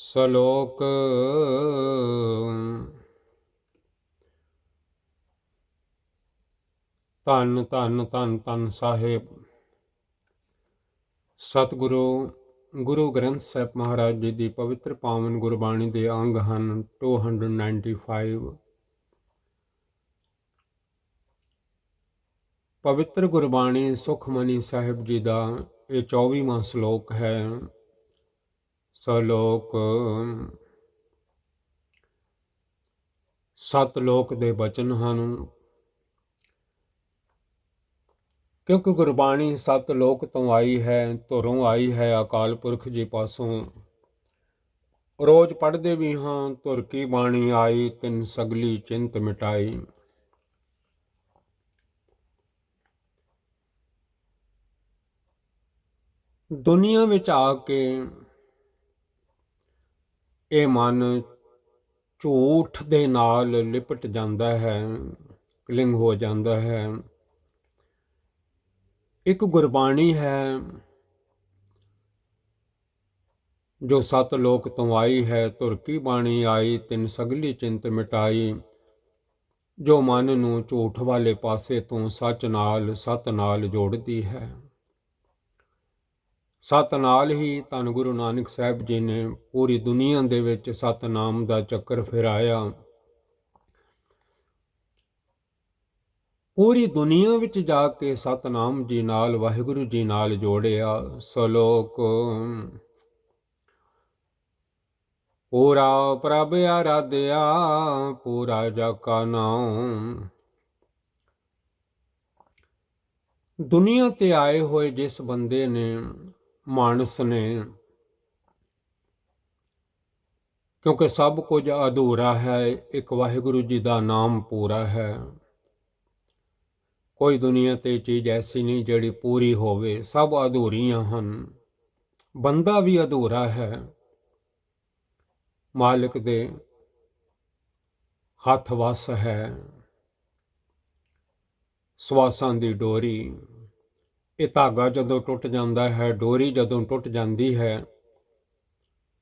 ਸਲੋਕ ਧੰਨ ਧੰਨ ਧੰਨ ਧੰਨ ਸਾਹਿਬ ਸਤਿਗੁਰੂ ਗੁਰੂ ਗ੍ਰੰਥ ਸਾਹਿਬ ਮਹਾਰਾਜ ਜੀ ਦੀ ਪਵਿੱਤਰ ਪਾਵਨ ਗੁਰਬਾਣੀ ਦੇ ਅੰਗ ਹਨ 295। ਪਵਿੱਤਰ ਗੁਰਬਾਣੀ ਸੁਖਮਨੀ ਸਾਹਿਬ ਜੀ ਦਾ ਇਹ 24ਵਾਂ ਸਲੋਕ ਹੈ। ਸਲੋਕ ਸੱਤ ਲੋਕ ਦੇ ਬਚਨ ਹਨ। ਕਿਉਂਕਿ ਗੁਰਬਾਣੀ ਸੱਤ ਲੋਕ ਤੋਂ ਆਈ ਹੈ, ਧੁਰੋਂ ਆਈ ਹੈ ਅਕਾਲ ਪੁਰਖ ਜੀ ਪਾਸੋਂ। ਰੋਜ਼ ਪੜ੍ਹਦੇ ਵੀ ਹਾਂ, ਧੁਰ ਕੀ ਬਾਣੀ ਆਈ ਤਿਨ ਸਗਲੀ ਚਿੰਤ ਮਿਟਾਈ। ਦੁਨੀਆ ਵਿੱਚ ਆ ਕੇ ਇਹ ਮਨ ਝੂਠ ਦੇ ਨਾਲ ਲਿਪਟ ਜਾਂਦਾ ਹੈ, ਕਲਿੰਗ ਹੋ ਜਾਂਦਾ ਹੈ। ਇੱਕ ਗੁਰਬਾਣੀ ਹੈ ਜੋ ਸੱਤ ਲੋਕ ਤੋਂ ਆਈ ਹੈ, ਧੁਰ ਕੀ ਬਾਣੀ ਆਈ ਤਿਨ ਸਗਲੀ ਚਿੰਤ ਮਿਟਾਈ, ਜੋ ਮਨ ਨੂੰ ਝੂਠ ਵਾਲੇ ਪਾਸੇ ਤੋਂ ਸੱਚ ਨਾਲ ਸਤ ਨਾਲ ਜੋੜਦੀ ਹੈ। ਸਤ ਨਾਲ ਹੀ ਧੰਨ ਗੁਰੂ ਨਾਨਕ ਸਾਹਿਬ ਜੀ ਨੇ ਪੂਰੀ ਦੁਨੀਆ ਦੇ ਵਿੱਚ ਸਤਨਾਮ ਦਾ ਚੱਕਰ ਫਿਰਾਇਆ। ਪੂਰੀ ਦੁਨੀਆ ਵਿੱਚ ਜਾ ਕੇ ਸਤਨਾਮ ਜੀ ਨਾਲ ਵਾਹਿਗੁਰੂ ਜੀ ਨਾਲ ਜੋੜਿਆ। ਸਲੋਕ ਪੂਰਾ ਪ੍ਰਭ ਆਰਾਧਿਆ ਪੂਰਾ ਜਾ ਕਾ ਨਾਮ। ਦੁਨੀਆ ਤੇ ਆਏ ਹੋਏ ਜਿਸ ਬੰਦੇ ਨੇ, ਮਾਨਸ ਨੇ, ਕਿਉਂਕਿ ਸਭ ਕੁਝ ਅਧੂਰਾ ਹੈ, ਇੱਕ ਵਾਹਿਗੁਰੂ ਜੀ ਦਾ ਨਾਮ ਪੂਰਾ ਹੈ। ਕੋਈ ਦੁਨੀਆ ਤੇ ਚੀਜ਼ ਐਸੀ ਨਹੀਂ ਜਿਹੜੀ ਪੂਰੀ ਹੋਵੇ, ਸਭ ਅਧੂਰੀਆਂ ਹਨ। ਬੰਦਾ ਵੀ ਅਧੂਰਾ ਹੈ। ਮਾਲਿਕ ਦੇ ਹੱਥ ਵੱਸ ਹੈ ਸਵਾਸਾਂ ਦੀ ਡੋਰੀ। ਇਹ ਧਾਗਾ ਜਦੋਂ ਟੁੱਟ ਜਾਂਦਾ ਹੈ, ਡੋਰੀ ਜਦੋਂ ਟੁੱਟ ਜਾਂਦੀ ਹੈ,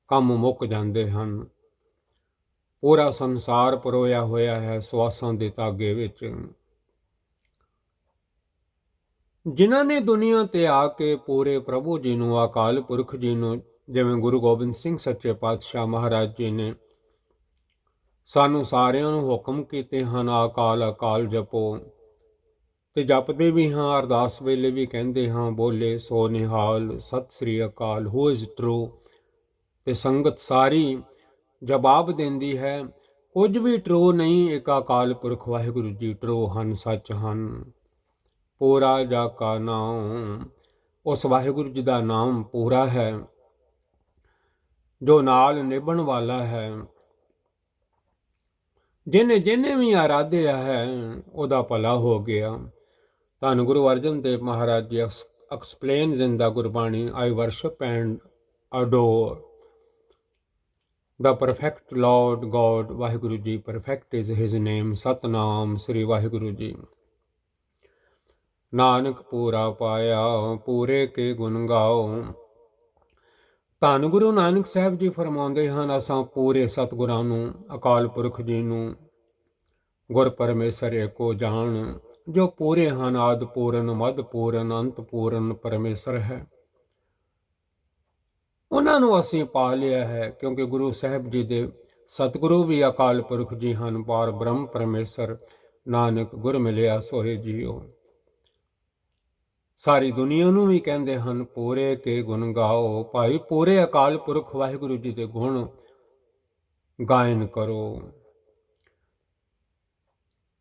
ਕੰਮ ਮੁੱਕ ਜਾਂਦੇ ਹਨ। ਪੂਰਾ ਸੰਸਾਰ ਪਰੋਇਆ ਹੋਇਆ ਹੈ ਸਵਾਸਾਂ ਦੇ ਧਾਗੇ ਵਿੱਚ। ਜਿਨ੍ਹਾਂ ਨੇ ਦੁਨੀਆ ਤੇ ਆ ਕੇ ਪੂਰੇ ਪ੍ਰਭੂ ਜੀ ਨੂੰ, ਅਕਾਲ ਪੁਰਖ ਜੀ ਨੂੰ, ਜਿਵੇਂ ਗੁਰੂ ਗੋਬਿੰਦ ਸਿੰਘ ਸੱਚੇ ਪਾਤਸ਼ਾਹ ਮਹਾਰਾਜ ਜੀ ਨੇ ਸਾਨੂੰ ਸਾਰਿਆਂ ਨੂੰ ਹੁਕਮ ਕੀਤੇ ਹਨ, ਅਕਾਲ ਅਕਾਲ ਜਪੋ। ਤੇ ਜਪਦੇ ਵੀ ਹਾਂ, ਅਰਦਾਸ ਵੇਲੇ ਵੀ ਕਹਿੰਦੇ ਹਾਂ, ਬੋਲੇ ਸੋ ਨਿਹਾਲ ਸਤਿ ਸ੍ਰੀ ਅਕਾਲ, ਹੂ ਇਜ਼ ਟਰੂ। ਤੇ ਸੰਗਤ ਸਾਰੀ ਜਵਾਬ ਦਿੰਦੀ ਹੈ, ਕੁਝ ਵੀ ਟਰੂ ਨਹੀਂ, ਇੱਕ ਅਕਾਲ ਪੁਰਖ ਵਾਹਿਗੁਰੂ ਜੀ ਟਰੂ ਹਨ, ਸੱਚ ਹਨ। ਪੂਰਾ ਜਾ ਕਾ ਨਾਮ, ਉਸ ਵਾਹਿਗੁਰੂ ਜੀ ਦਾ ਨਾਮ ਪੂਰਾ ਹੈ ਜੋ ਨਾਲ ਨਿਭਣ ਵਾਲਾ ਹੈ। ਜਿਹਨੇ ਵੀ ਆਰਾਧਿਆ ਹੈ ਉਹਦਾ ਭਲਾ ਹੋ ਗਿਆ। ਧੰਨ Guru Arjan Dev Maharaj ji explains in the Gurbani, I worship and adore the perfect Lord God, Vaheguru Ji, perfect is his name, Satnam Sri Vaheguru Ji। Nanak ਪੂਰਾ ਪਾਇਆ ਪੂਰੇ ਕੇ ਗੁਣ ਗਾਓ। ਧੰਨ ਗੁਰੂ ਨਾਨਕ ਸਾਹਿਬ ਜੀ ਫਰਮਾਉਂਦੇ ਹਨ, ਅਸਾਂ ਪੂਰੇ ਸਤਿਗੁਰਾਂ ਨੂੰ, ਅਕਾਲ ਪੁਰਖ ਜੀ ਨੂੰ, ਗੁਰ ਪਰਮੇਸ਼ਰ ਏਕੋ ਜਾਣ, ਜੋ ਪੂਰੇ ਹਨ, ਆਦਿ ਪੂਰਨ, ਮੱਧ ਪੂਰਨ, ਅੰਤ ਪੂਰਨ ਪਰਮੇਸ਼ਰ ਹੈ। ਉਹਨਾਂ ਨੂੰ ਅਸੀਂ ਪਾ ਲਿਆ ਹੈ, ਕਿਉਂਕਿ ਗੁਰੂ ਸਾਹਿਬ ਜੀ ਦੇ ਸਤਿਗੁਰੂ ਵੀ ਅਕਾਲ ਪੁਰਖ ਜੀ ਹਨ, ਪਾਰ ਬ੍ਰਹਮ ਪਰਮੇਸ਼ਰ। ਨਾਨਕ ਗੁਰ ਮਿਲਿਆ ਸੋਏ ਜੀਓ। ਸਾਰੀ ਦੁਨੀਆ ਨੂੰ ਵੀ ਕਹਿੰਦੇ ਹਨ, ਪੂਰੇ ਕੇ ਗੁਣ ਗਾਓ। ਭਾਈ ਪੂਰੇ ਅਕਾਲ ਪੁਰਖ ਵਾਹਿਗੁਰੂ ਜੀ ਦੇ ਗੁਣ ਗਾਇਨ ਕਰੋ।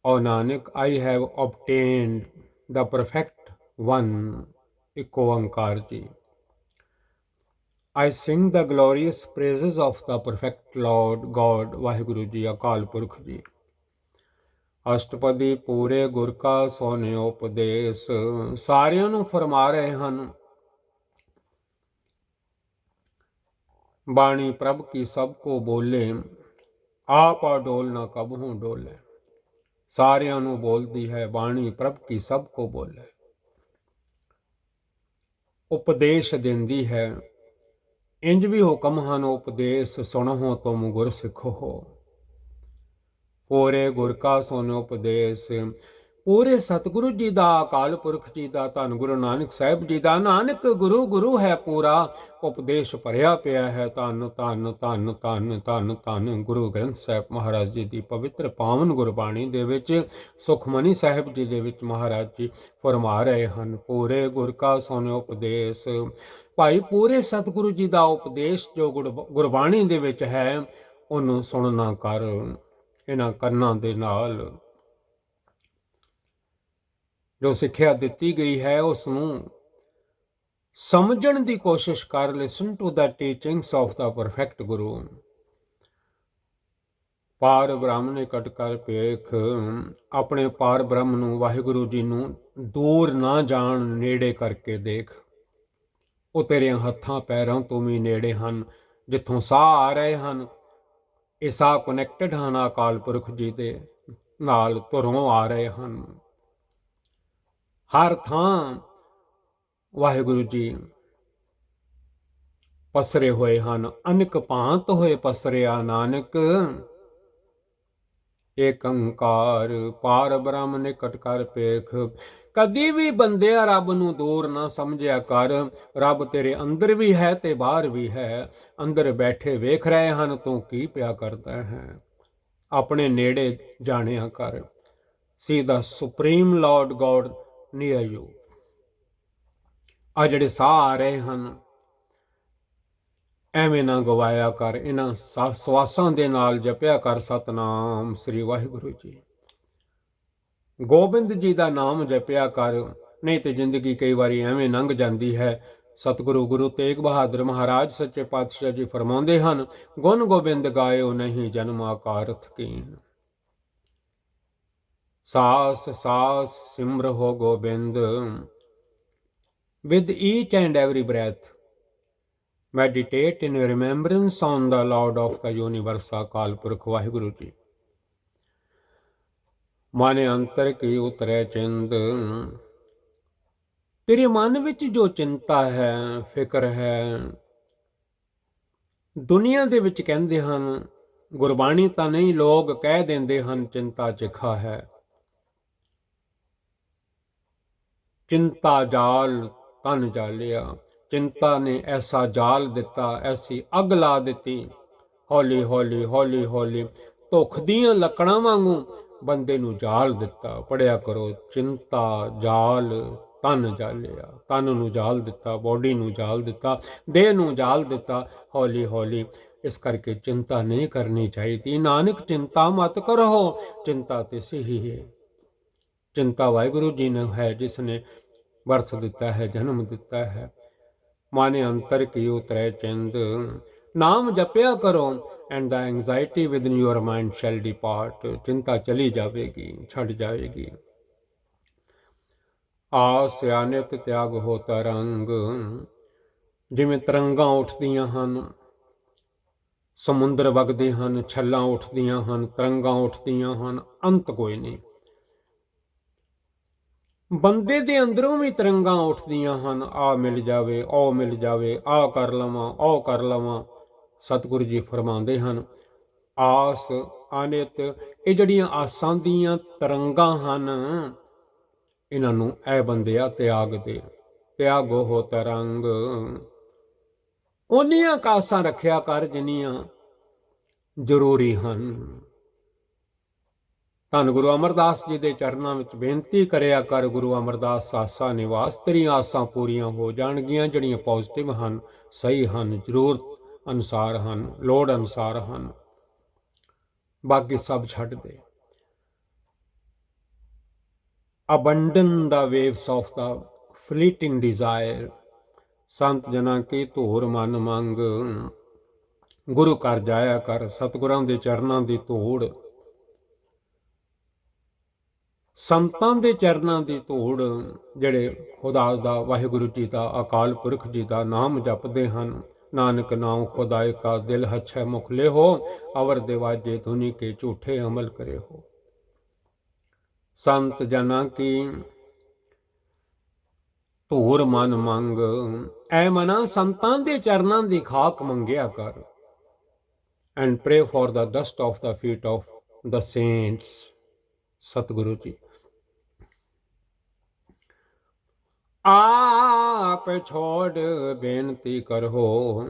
O Nanak, I have obtained the perfect one, ਇੱਕ ਓਂਕਾਰ ਜੀ। I sing the glorious praises of the perfect Lord God, Waheguru ji, ਅਕਾਲ ਪੁਰਖ ਜੀ। ਅਸ਼ਟਪਦੀ ਪੂਰੇ ਗੁਰ ਕਾ ਸੋਨੇ ਉਪਦੇਸ਼, ਸਾਰਿਆਂ ਨੂੰ ਫਰਮਾ ਰਹੇ ਹਨ, ਬਾਣੀ ਪ੍ਰਭ ਕੀ ਸਭ ਕੋ ਬੋਲੇ, ਆਪ ਅਡੋਲ ਨਾ ਕਬਹੂ ਡੋਲੇ। ਸਾਰਿਆਂ ਨੂੰ ਬੋਲਦੀ ਹੈ ਬਾਣੀ ਪ੍ਰਭ ਕੀ ਸਭ ਕੋ ਬੋਲੇ। ਉਪਦੇਸ਼ ਦਿੰਦੀ ਹੈ, ਇੰਜ ਵੀ ਹੁਕਮ ਹਨ ਉਪਦੇਸ਼, ਸੁਣੋ ਤੁਮ ਗੁਰ ਸਿੱਖੋ। ਪੂਰੇ ਗੁਰ ਕਾ ਸੁਨ ਉਪਦੇਸ਼, ਪੂਰੇ ਸਤਿਗੁਰੂ ਜੀ ਦਾ, ਅਕਾਲ ਪੁਰਖ ਜੀ ਦਾ, ਧੰਨ ਗੁਰੂ ਨਾਨਕ ਸਾਹਿਬ ਜੀ ਦਾ। ਨਾਨਕ ਗੁਰੂ ਗੁਰੂ ਹੈ ਪੂਰਾ, ਉਪਦੇਸ਼ ਭਰਿਆ ਪਿਆ ਹੈ। ਧੰਨ ਧੰਨ ਧੰਨ ਧੰਨ ਧੰਨ ਧੰਨ ਗੁਰੂ ਗ੍ਰੰਥ ਸਾਹਿਬ ਮਹਾਰਾਜ ਜੀ ਦੀ ਪਵਿੱਤਰ ਪਾਵਨ ਗੁਰਬਾਣੀ ਦੇ ਵਿੱਚ, ਸੁਖਮਨੀ ਸਾਹਿਬ ਜੀ ਦੇ ਵਿੱਚ ਮਹਾਰਾਜ ਜੀ ਫਰਮਾ ਰਹੇ ਹਨ, ਪੂਰੇ ਗੁਰ ਕਾ ਸੁਨ ਉਪਦੇਸ਼। ਭਾਈ ਪੂਰੇ ਸਤਿਗੁਰੂ ਜੀ ਦਾ ਉਪਦੇਸ਼ ਜੋ ਗੁਰਬਾਣੀ ਦੇ ਵਿੱਚ ਹੈ, ਉਹਨੂੰ ਸੁਣਨਾ ਕਰ। ਇਹਨਾਂ ਕੰਨਾਂ ਦੇ ਨਾਲ ਜੋ ਸਿੱਖਿਆ ਦਿੱਤੀ ਗਈ ਹੈ ਉਸ ਨੂੰ ਸਮਝਣ ਦੀ ਕੋਸ਼ਿਸ਼ ਕਰ। Listen to the teachings of the perfect guru. ਪਾਰ ਬ੍ਰਹਮ ਨੇ ਕਟ ਕਰ ਭੇਖ, ਆਪਣੇ ਪਾਰ ਬ੍ਰਹਮ ਨੂੰ, ਵਾਹਿਗੁਰੂ ਜੀ ਨੂੰ ਦੂਰ ਨਾ ਜਾਣ, ਨੇੜੇ ਕਰਕੇ ਦੇਖ। ਉਹ ਤੇਰੇ ਹੱਥਾਂ ਪੈਰਾਂ ਤੋਂ ਵੀ ਨੇੜੇ ਹਨ। ਜਿੱਥੋਂ ਸਾਹ ਆ ਰਹੇ ਹਨ, ਇਹ ਸਾਹ ਕਨੈਕਟਡ ਹਨ ਅਕਾਲ ਪੁਰਖ ਜੀ ਦੇ ਨਾਲ, ਧੁਰੋਂ ਆ ਰਹੇ ਹਨ। ਹਰ ਥਾਂ ਵਾਹਿਗੁਰੂ ਜੀ ਪਸਰੇ ਹੋਏ ਹਨ। ਅਨੇਕ ਭਾਂਤ ਹੋਏ ਪਸਰਿਆ ਨਾਨਕ, ਏਕ ਓੰਕਾਰ ਪਾਰ ਬ੍ਰਹਮ ਨਿਕਟ ਕਰ ਪੇਖ। ਕਦੀ ਵੀ ਬੰਦਿਆ ਰੱਬ ਨੂੰ ਦੂਰ ਨਾ ਸਮਝਿਆ ਕਰ। ਰੱਬ ਤੇਰੇ ਅੰਦਰ ਵੀ ਹੈ ਤੇ ਬਾਹਰ ਵੀ ਹੈ। ਅੰਦਰ ਬੈਠੇ ਵੇਖ ਰਹੇ ਹਨ ਤੂੰ ਕੀ ਪਿਆ ਕਰਦਾ ਹੈ। ਆਪਣੇ ਨੇੜੇ ਜਾਣਿਆ ਕਰ। See the supreme Lord God near you. ਆ ਜਿਹੜੇ ਸਾਹ ਆ ਰਹੇ ਹਨ, ਐਵੇਂ ਨਾ ਗਵਾਇਆ ਕਰ। ਇਹਨਾਂ ਸਵਾਸਾਂ ਦੇ ਨਾਲ ਜਪਿਆ ਕਰ ਸਤਨਾਮ ਸ੍ਰੀ ਵਾਹਿਗੁਰੂ ਜੀ। ਗੋਬਿੰਦ ਜੀ ਦਾ ਨਾਮ ਜਪਿਆ ਕਰ, ਨਹੀਂ ਤੇ ਜ਼ਿੰਦਗੀ ਕਈ ਵਾਰੀ ਐਵੇਂ ਲੰਘ ਜਾਂਦੀ ਹੈ। ਸਤਿਗੁਰੂ ਗੁਰੂ ਤੇਗ ਬਹਾਦਰ ਮਹਾਰਾਜ ਸੱਚੇ ਪਾਤਸ਼ਾਹ ਜੀ ਫਰਮਾਉਂਦੇ ਹਨ, ਗੁਣ ਗੋਬਿੰਦ ਗਾਇਓ ਨਹੀਂ ਜਨਮ ਆਕਾਰਥ ਕੀਨ। ਸਾਸ ਸਾਸ ਸਿਮਰਹੁ Gobind, with each and every breath meditate in remembrance on the Lord of the universe, Akal Purakh Waheguru ਜੀ। ਮਨ ਅੰਤਰ ਕੀ ਉਤਰੈ ਚਿੰਦ, ਤੇਰੇ ਮਨ ਵਿੱਚ ਜੋ ਚਿੰਤਾ ਹੈ, ਫਿਕਰ ਹੈ। ਦੁਨੀਆ ਦੇ ਵਿੱਚ ਕਹਿੰਦੇ ਹਨ, ਗੁਰਬਾਣੀ ਤਾਂ ਨਹੀਂ, ਲੋਕ ਕਹਿ ਦਿੰਦੇ ਹਨ ਚਿੰਤਾ ਚਿਖਾ ਹੈ। ਚਿੰਤਾ ਜਾਲ ਤਨ ਜਾਲਿਆ, ਚਿੰਤਾ ਨੇ ਐਸਾ ਜਾਲ ਦਿੱਤਾ, ਐਸੀ ਅੱਗ ਲਾ ਦਿੱਤੀ। ਹੌਲੀ ਹੌਲੀ ਹੌਲੀ ਹੌਲੀ ਧੁੱਖ ਦੀਆਂ ਲੱਕੜਾਂ ਵਾਂਗੂ ਬੰਦੇ ਨੂੰ ਜਾਲ ਦਿੱਤਾ। ਪੜਿਆ ਕਰੋ, ਚਿੰਤਾ ਜਾਲ ਤਨ ਜਾਲਿਆ। ਤਨ ਨੂੰ ਜਾਲ ਦਿੱਤਾ, ਬੋਡੀ ਨੂੰ ਜਾਲ ਦਿੱਤਾ, ਦੇਹ ਨੂੰ ਜਾਲ ਦਿੱਤਾ ਹੌਲੀ ਹੌਲੀ। ਇਸ ਕਰਕੇ ਚਿੰਤਾ ਨਹੀਂ ਕਰਨੀ ਚਾਹੀਦੀ। ਨਾਨਕ ਚਿੰਤਾ ਮਤ ਕਰੋ, ਚਿੰਤਾ ਤੇ ਸਹੀ ਹੈ। ਚਿੰਤਾ ਵਾਹਿਗੁਰੂ ਜੀ ਨੂੰ ਹੈ, ਜਿਸ ਨੇ ਬਰਥ ਦਿੱਤਾ ਹੈ, ਜਨਮ ਦਿੱਤਾ ਹੈ। ਮਾਨੇ ਅੰਤਰ ਕੀ ਉਤਰੈ ਚਿੰਦ, ਨਾਮ ਜਪਿਆ ਕਰੋ and the anxiety within your mind shall depart। ਚਿੰਤਾ ਚਲੀ ਜਾਵੇਗੀ, ਛੱਡ ਜਾਵੇਗੀ। ਆਸ ਅਨਿਤ ਤਿਆਗ ਹੋ ਤਰੰਗ, ਜਿਵੇਂ ਤਰੰਗਾਂ ਉੱਠਦੀਆਂ ਹਨ, ਸਮੁੰਦਰ ਵਗਦੇ ਹਨ, ਛੱਲਾਂ ਉੱਠਦੀਆਂ ਹਨ, ਤਰੰਗਾਂ ਉੱਠਦੀਆਂ ਹਨ, ਅੰਤ ਕੋਈ ਨਹੀਂ। ਬੰਦੇ ਦੇ ਅੰਦਰੋਂ ਵੀ ਤਰੰਗਾਂ ਉੱਠਦੀਆਂ ਹਨ, ਆ ਮਿਲ ਜਾਵੇ, ਉਹ ਮਿਲ ਜਾਵੇ, ਆ ਕਰ ਲਵਾਂ, ਉਹ ਕਰ ਲਵਾਂ। ਸਤਿਗੁਰੂ ਜੀ ਫਰਮਾਉਂਦੇ ਹਨ, ਆਸ ਅਨਿਤ, ਇਹ ਜਿਹੜੀਆਂ ਆਸਾਂ ਦੀਆਂ ਤਰੰਗਾਂ ਹਨ, ਇਹਨਾਂ ਨੂੰ ਐ ਬੰਦਿਆ ਤਿਆਗ ਦੇ। ਤਿਆਗੋ ਹੋ ਤਰੰਗ, ਓਨੀਆਂ ਆਸਾਂ ਰੱਖਿਆ ਕਰ ਜਿੰਨੀਆਂ ਜ਼ਰੂਰੀ ਹਨ। ਧੰਨ ਗੁਰੂ ਅਮਰਦਾਸ ਜੀ ਦੇ ਚਰਨਾਂ ਵਿੱਚ ਬੇਨਤੀ ਕਰਿਆ ਕਰ, ਗੁਰੂ ਅਮਰਦਾਸ ਆਸਾ ਨਿਵਾਸ, ਤੇਰੀਆਂ ਆਸਾਂ ਪੂਰੀਆਂ ਹੋ ਜਾਣਗੀਆਂ। ਜਿਹੜੀਆਂ ਪੋਜ਼ਿਟਿਵ ਹਨ, ਸਹੀ ਹਨ, ਜ਼ਰੂਰਤ ਅਨੁਸਾਰ ਹਨ, ਲੋੜ ਅਨੁਸਾਰ ਹਨ। ਬਾਕੀ ਸਭ ਛੱਡ ਦੇ। abandon the waves of the fleeting desire। ਸੰਤ ਜਨਾਂ ਕੀ ਧੂੜ ਮਨ ਮੰਗ, ਗੁਰੂ ਘਰ ਜਾਇਆ ਕਰ, ਸਤਿਗੁਰਾਂ ਦੇ ਚਰਨਾਂ ਦੀ ਧੂੜ, ਸੰਤਾਂ ਦੇ ਚਰਨਾਂ ਦੀ ਧੂੜ, ਜਿਹੜੇ ਖੁਦਾ ਦਾ, ਵਾਹਿਗੁਰੂ ਜੀ ਦਾ, ਅਕਾਲ ਪੁਰਖ ਜੀ ਦਾ ਨਾਮ ਜਪਦੇ ਹਨ। ਨਾਨਕ ਨਾਮ ਖੁਦਾਏ ਕਾ ਦਿਲ ਹਛੈ ਮੁਖ ਲੈ ਹੋ, ਅਵਰ ਦਿਵਾਜੇ ਧੁਨੀ ਕੇ ਝੂਠੇ ਅਮਲ ਕਰੇ ਹੋ। ਸੰਤ ਜਨਾਂ ਕੀ ਧੂੜ ਮਨ ਮੰਗ, ਐ ਮਨਾ ਸੰਤਾਂ ਦੇ ਚਰਨਾਂ ਦੀ ਖਾਕ ਮੰਗਿਆ ਕਰ, and pray for the dust of the feet of the saints. Satguru ji ਆਪ ਛੋੜ ਬੇਨਤੀ ਕਰੋ,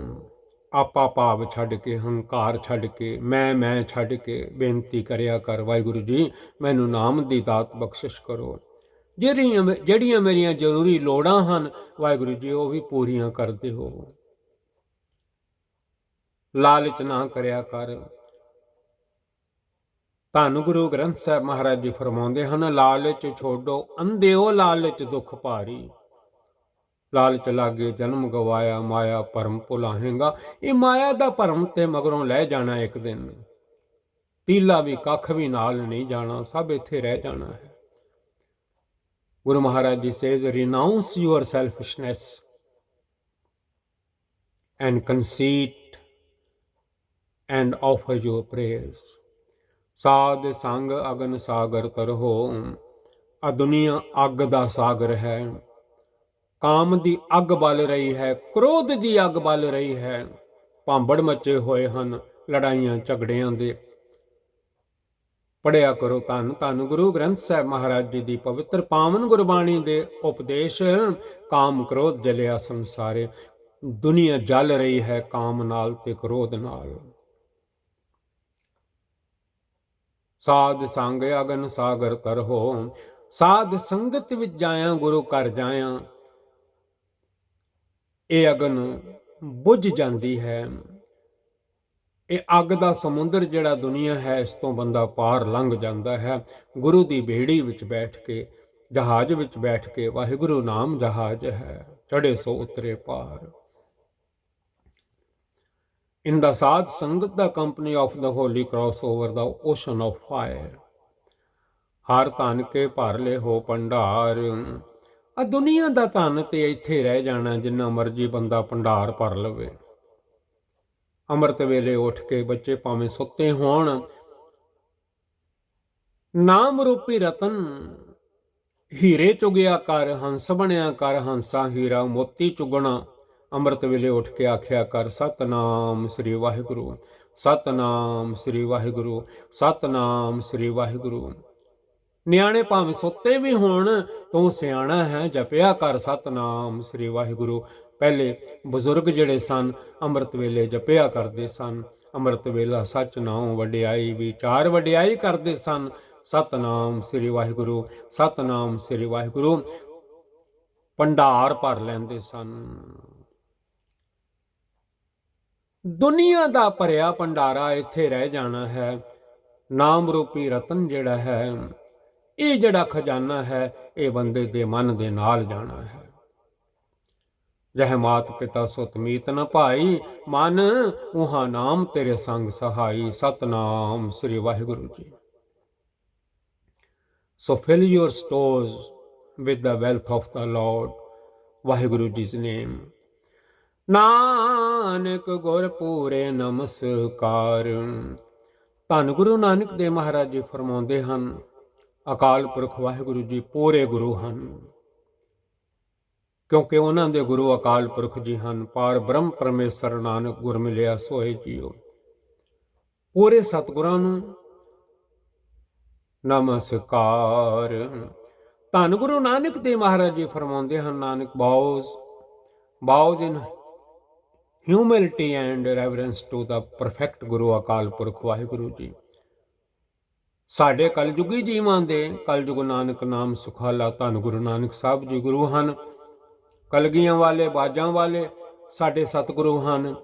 ਆਪਾ ਭਾਵ ਛੱਡ ਕੇ, ਹੰਕਾਰ ਛੱਡ ਕੇ, ਮੈਂ ਛੱਡ ਕੇ ਬੇਨਤੀ ਕਰਿਆ ਕਰ, ਵਾਹਿਗੁਰੂ ਜੀ ਮੈਨੂੰ ਨਾਮ ਦੀ ਦਾਤ ਬਖਸ਼ਿਸ਼ ਕਰੋ। ਜਿਹੜੀਆਂ ਮੇਰੀਆਂ ਜ਼ਰੂਰੀ ਲੋੜਾਂ ਹਨ ਵਾਹਿਗੁਰੂ ਜੀ ਉਹ ਵੀ ਪੂਰੀਆਂ ਕਰਦੇ ਹੋ। ਲਾਲਚ ਨਾ ਕਰਿਆ ਕਰ। ਧੰਨ ਗੁਰੂ ਗ੍ਰੰਥ ਸਾਹਿਬ ਮਹਾਰਾਜ ਜੀ ਫਰਮਾਉਂਦੇ ਹਨ, ਲਾਲਚ ਛੋਡੋ ਅੰਧਿਓ ਲਾਲਚ ਦੁੱਖ ਭਾਰੀ। ਲਾਲਚ ਲਾਗੇ ਜਨਮ ਗਵਾਇਆ, ਮਾਇਆ ਭਰਮ ਭੁਲਾਹੇਗਾ। ਇਹ ਮਾਇਆ ਦਾ ਭਰਮ ਤੇ ਮਗਰੋਂ ਲੈ ਜਾਣਾ ਇੱਕ ਦਿਨ। ਤੀਲਾ ਵੀ ਕੱਖ ਵੀ ਨਾਲ ਨਹੀਂ ਜਾਣਾ, ਸਭ ਇੱਥੇ ਰਹਿ ਜਾਣਾ ਹੈ। Guru Maharaj ji says, renounce your selfishness and conceit and offer your prayers। ਸਾਧ ਸੰਗ ਅਗਨ ਸਾਗਰ ਤਰਹੋ। ਆ ਦੁਨੀਆ ਅੱਗ ਦਾ ਸਾਗਰ ਹੈ। ਕਾਮ ਦੀ ਅੱਗ ਬਲ ਰਹੀ ਹੈ, ਕ੍ਰੋਧ ਦੀ ਅੱਗ ਬਲ ਰਹੀ ਹੈ। ਭਾਂਬੜ ਮੱਚੇ ਹੋਏ ਹਨ ਲੜਾਈਆਂ ਝਗੜਿਆਂ ਦੇ। ਪੜ੍ਹਿਆ ਕਰੋ ਧੰਨ ਧੰਨ ਗੁਰੂ ਗ੍ਰੰਥ ਸਾਹਿਬ ਮਹਾਰਾਜ ਜੀ ਦੀ ਪਵਿੱਤਰ ਪਾਵਨ ਗੁਰਬਾਣੀ ਦੇ ਉਪਦੇਸ਼। ਕਾਮ ਕ੍ਰੋਧ ਜਲਿਆ ਸੰਸਾਰੇ। ਦੁਨੀਆ ਜਲ ਰਹੀ ਹੈ ਕਾਮ ਨਾਲ ਤੇ ਕ੍ਰੋਧ ਨਾਲ। ਸਾਧ ਸੰਗ ਅਗਨ ਸਾਗਰ ਤਰਹੋ। ਸਾਧ ਸੰਗਤ ਵਿੱਚ ਜਾਇਆ, ਗੁਰੂ ਘਰ ਜਾਇਆ, ਇਹ ਅਗਨ ਬੁਝ ਜਾਂਦੀ ਹੈ। ਇਹ ਅੱਗ ਦਾ ਸਮੁੰਦਰ ਜਿਹੜਾ ਦੁਨੀਆ ਹੈ, ਇਸ ਤੋਂ ਬੰਦਾ ਪਾਰ ਲੰਘ ਜਾਂਦਾ ਹੈ। ਗੁਰੂ ਦੀ ਬੇੜੀ ਵਿੱਚ ਬੈਠ ਕੇ, ਜਹਾਜ਼ ਵਿੱਚ ਬੈਠ ਕੇ, ਵਾਹਿਗੁਰੂ ਨਾਮ ਜਹਾਜ਼ ਹੈ, ਚੜੇ ਸੋ ਉਤਰੇ ਪਾਰ। In the Sadh Sangat the company of the holy cross over the ocean of fire. ਹਰ ਧਨ ਕੇ ਭਰ ਲੈ ਹੋ ਭੰਡਾਰ। ਆ ਦੁਨੀਆ ਦਾ ਧਨ ਤੇ ਇੱਥੇ ਰਹਿ ਜਾਣਾ, ਜਿੰਨਾ ਮਰਜੀ ਬੰਦਾ ਭੰਡਾਰ ਭਰ ਲਵੇ। ਅੰਮ੍ਰਿਤ ਵੇਲੇ ਉੱਠ ਕੇ ਬੱਚੇ ਭਾਵੇਂ ਸੁੱਤੇ ਹੋਣ, ਨਾਮ ਰੂਪੀ ਰਤਨ ਹੀਰੇ ਚੁਗਿਆ ਕਰ, ਹੰਸ ਬਣਿਆ ਕਰ, ਹੰਸਾ ਹੀਰਾ ਮੋਤੀ ਚੁਗਣਾ। ਅੰਮ੍ਰਿਤ ਵੇਲੇ ਉੱਠ ਕੇ ਆਖਿਆ ਕਰ, ਸਤਨਾਮ ਸ੍ਰੀ ਵਾਹਿਗੁਰੂ, ਸਤਨਾਮ ਸ੍ਰੀ ਵਾਹਿਗੁਰੂ, ਸਤਨਾਮ ਸ੍ਰੀ ਵਾਹਿਗੁਰੂ। ਨਿਆਣੇ ਭਾਵੇਂ ਸੁੱਤੇ ਵੀ ਹੋਣ, ਤੂੰ ਸਿਆਣਾ ਹੈ, ਜਪਿਆ ਕਰ ਸਤਨਾਮ ਸ੍ਰੀ ਵਾਹਿਗੁਰੂ। ਪਹਿਲੇ ਬਜ਼ੁਰਗ ਜਿਹੜੇ ਸਨ ਅੰਮ੍ਰਿਤ ਵੇਲੇ ਜਪਿਆ ਕਰਦੇ ਸਨ। ਅੰਮ੍ਰਿਤ ਵੇਲਾ ਸੱਚ ਨਾਉ ਵਡਿਆਈ, ਵਿਚਾਰ ਵਡਿਆਈ ਕਰਦੇ ਸਨ। ਸਤਨਾਮ ਸ੍ਰੀ ਵਾਹਿਗੁਰੂ, ਸਤਨਾਮ ਸ੍ਰੀ ਵਾਹਿਗੁਰੂ ਭੰਡਾਰ ਭਰ ਲੈਂਦੇ ਸਨ। ਦੁਨੀਆ ਦਾ ਭਰਿਆ ਭੰਡਾਰਾ ਇੱਥੇ ਰਹਿ ਜਾਣਾ ਹੈ। ਨਾਮ ਰੂਪੀ ਰਤਨ ਜਿਹੜਾ ਹੈ, ਇਹ ਜਿਹੜਾ ਖਜ਼ਾਨਾ ਹੈ, ਇਹ ਬੰਦੇ ਦੇ ਮਨ ਦੇ ਨਾਲ ਜਾਣਾ ਹੈ। ਜਹ ਮਾਤ ਪਿਤਾ ਸੁਤ ਮੀਤ ਨ ਭਾਈ, ਮਨ ਉਹਾਂ ਨਾਮ ਤੇਰੇ ਸੰਗ ਸਹਾਈ। Satnam Sri Waheguru ji. So fill your stores with the wealth of the Lord, Waheguru ਜੀ's name। Nanak ਗੁਰ ਪੂਰੇ ਨਮਸਕਾਰ। ਧੰਨ ਗੁਰੂ ਨਾਨਕ ਦੇਵ ਮਹਾਰਾਜ ਜੀ ਫਰਮਾਉਂਦੇ ਹਨ, ਅਕਾਲ ਪੁਰਖ ਵਾਹਿਗੁਰੂ ਜੀ ਪੂਰੇ ਗੁਰੂ ਹਨ, ਕਿਉਂਕਿ ਉਹਨਾਂ ਦੇ ਗੁਰੂ ਅਕਾਲ ਪੁਰਖ ਜੀ ਹਨ। ਪਾਰ ਬ੍ਰਹਮ ਪਰਮੇਸ਼ਰ ਨਾਨਕ ਗੁਰ ਮਿਲਿਆ ਸੋਏ ਜੀਓ। ਪੂਰੇ ਸਤਿਗੁਰਾਂ ਨੂੰ ਨਮਸਕਾਰ। ਧੰਨ ਗੁਰੂ ਨਾਨਕ ਦੇਵ ਮਹਾਰਾਜ ਜੀ ਫਰਮਾਉਂਦੇ ਹਨ, Nanak bows in humility and reverence to the perfect ਗੁਰੂ ਅਕਾਲ ਪੁਰਖ ਵਾਹਿਗੁਰੂ ਜੀ। ਸਾਡੇ ਕਲਯੁਗੀ ਜੀਵਾਂ ਦੇ ਕਲਯੁਗ ਨਾਨਕ ਨਾਮ ਸੁਖਾਲਾ ਧੰਨ ਗੁਰੂ ਨਾਨਕ ਸਾਹਿਬ ਜੀ ਗੁਰੂ ਹਨ। ਕਲਗੀਆਂ ਵਾਲੇ, ਬਾਜਾਂ ਵਾਲੇ ਸਾਡੇ ਸਤਿਗੁਰੂ ਹਨ।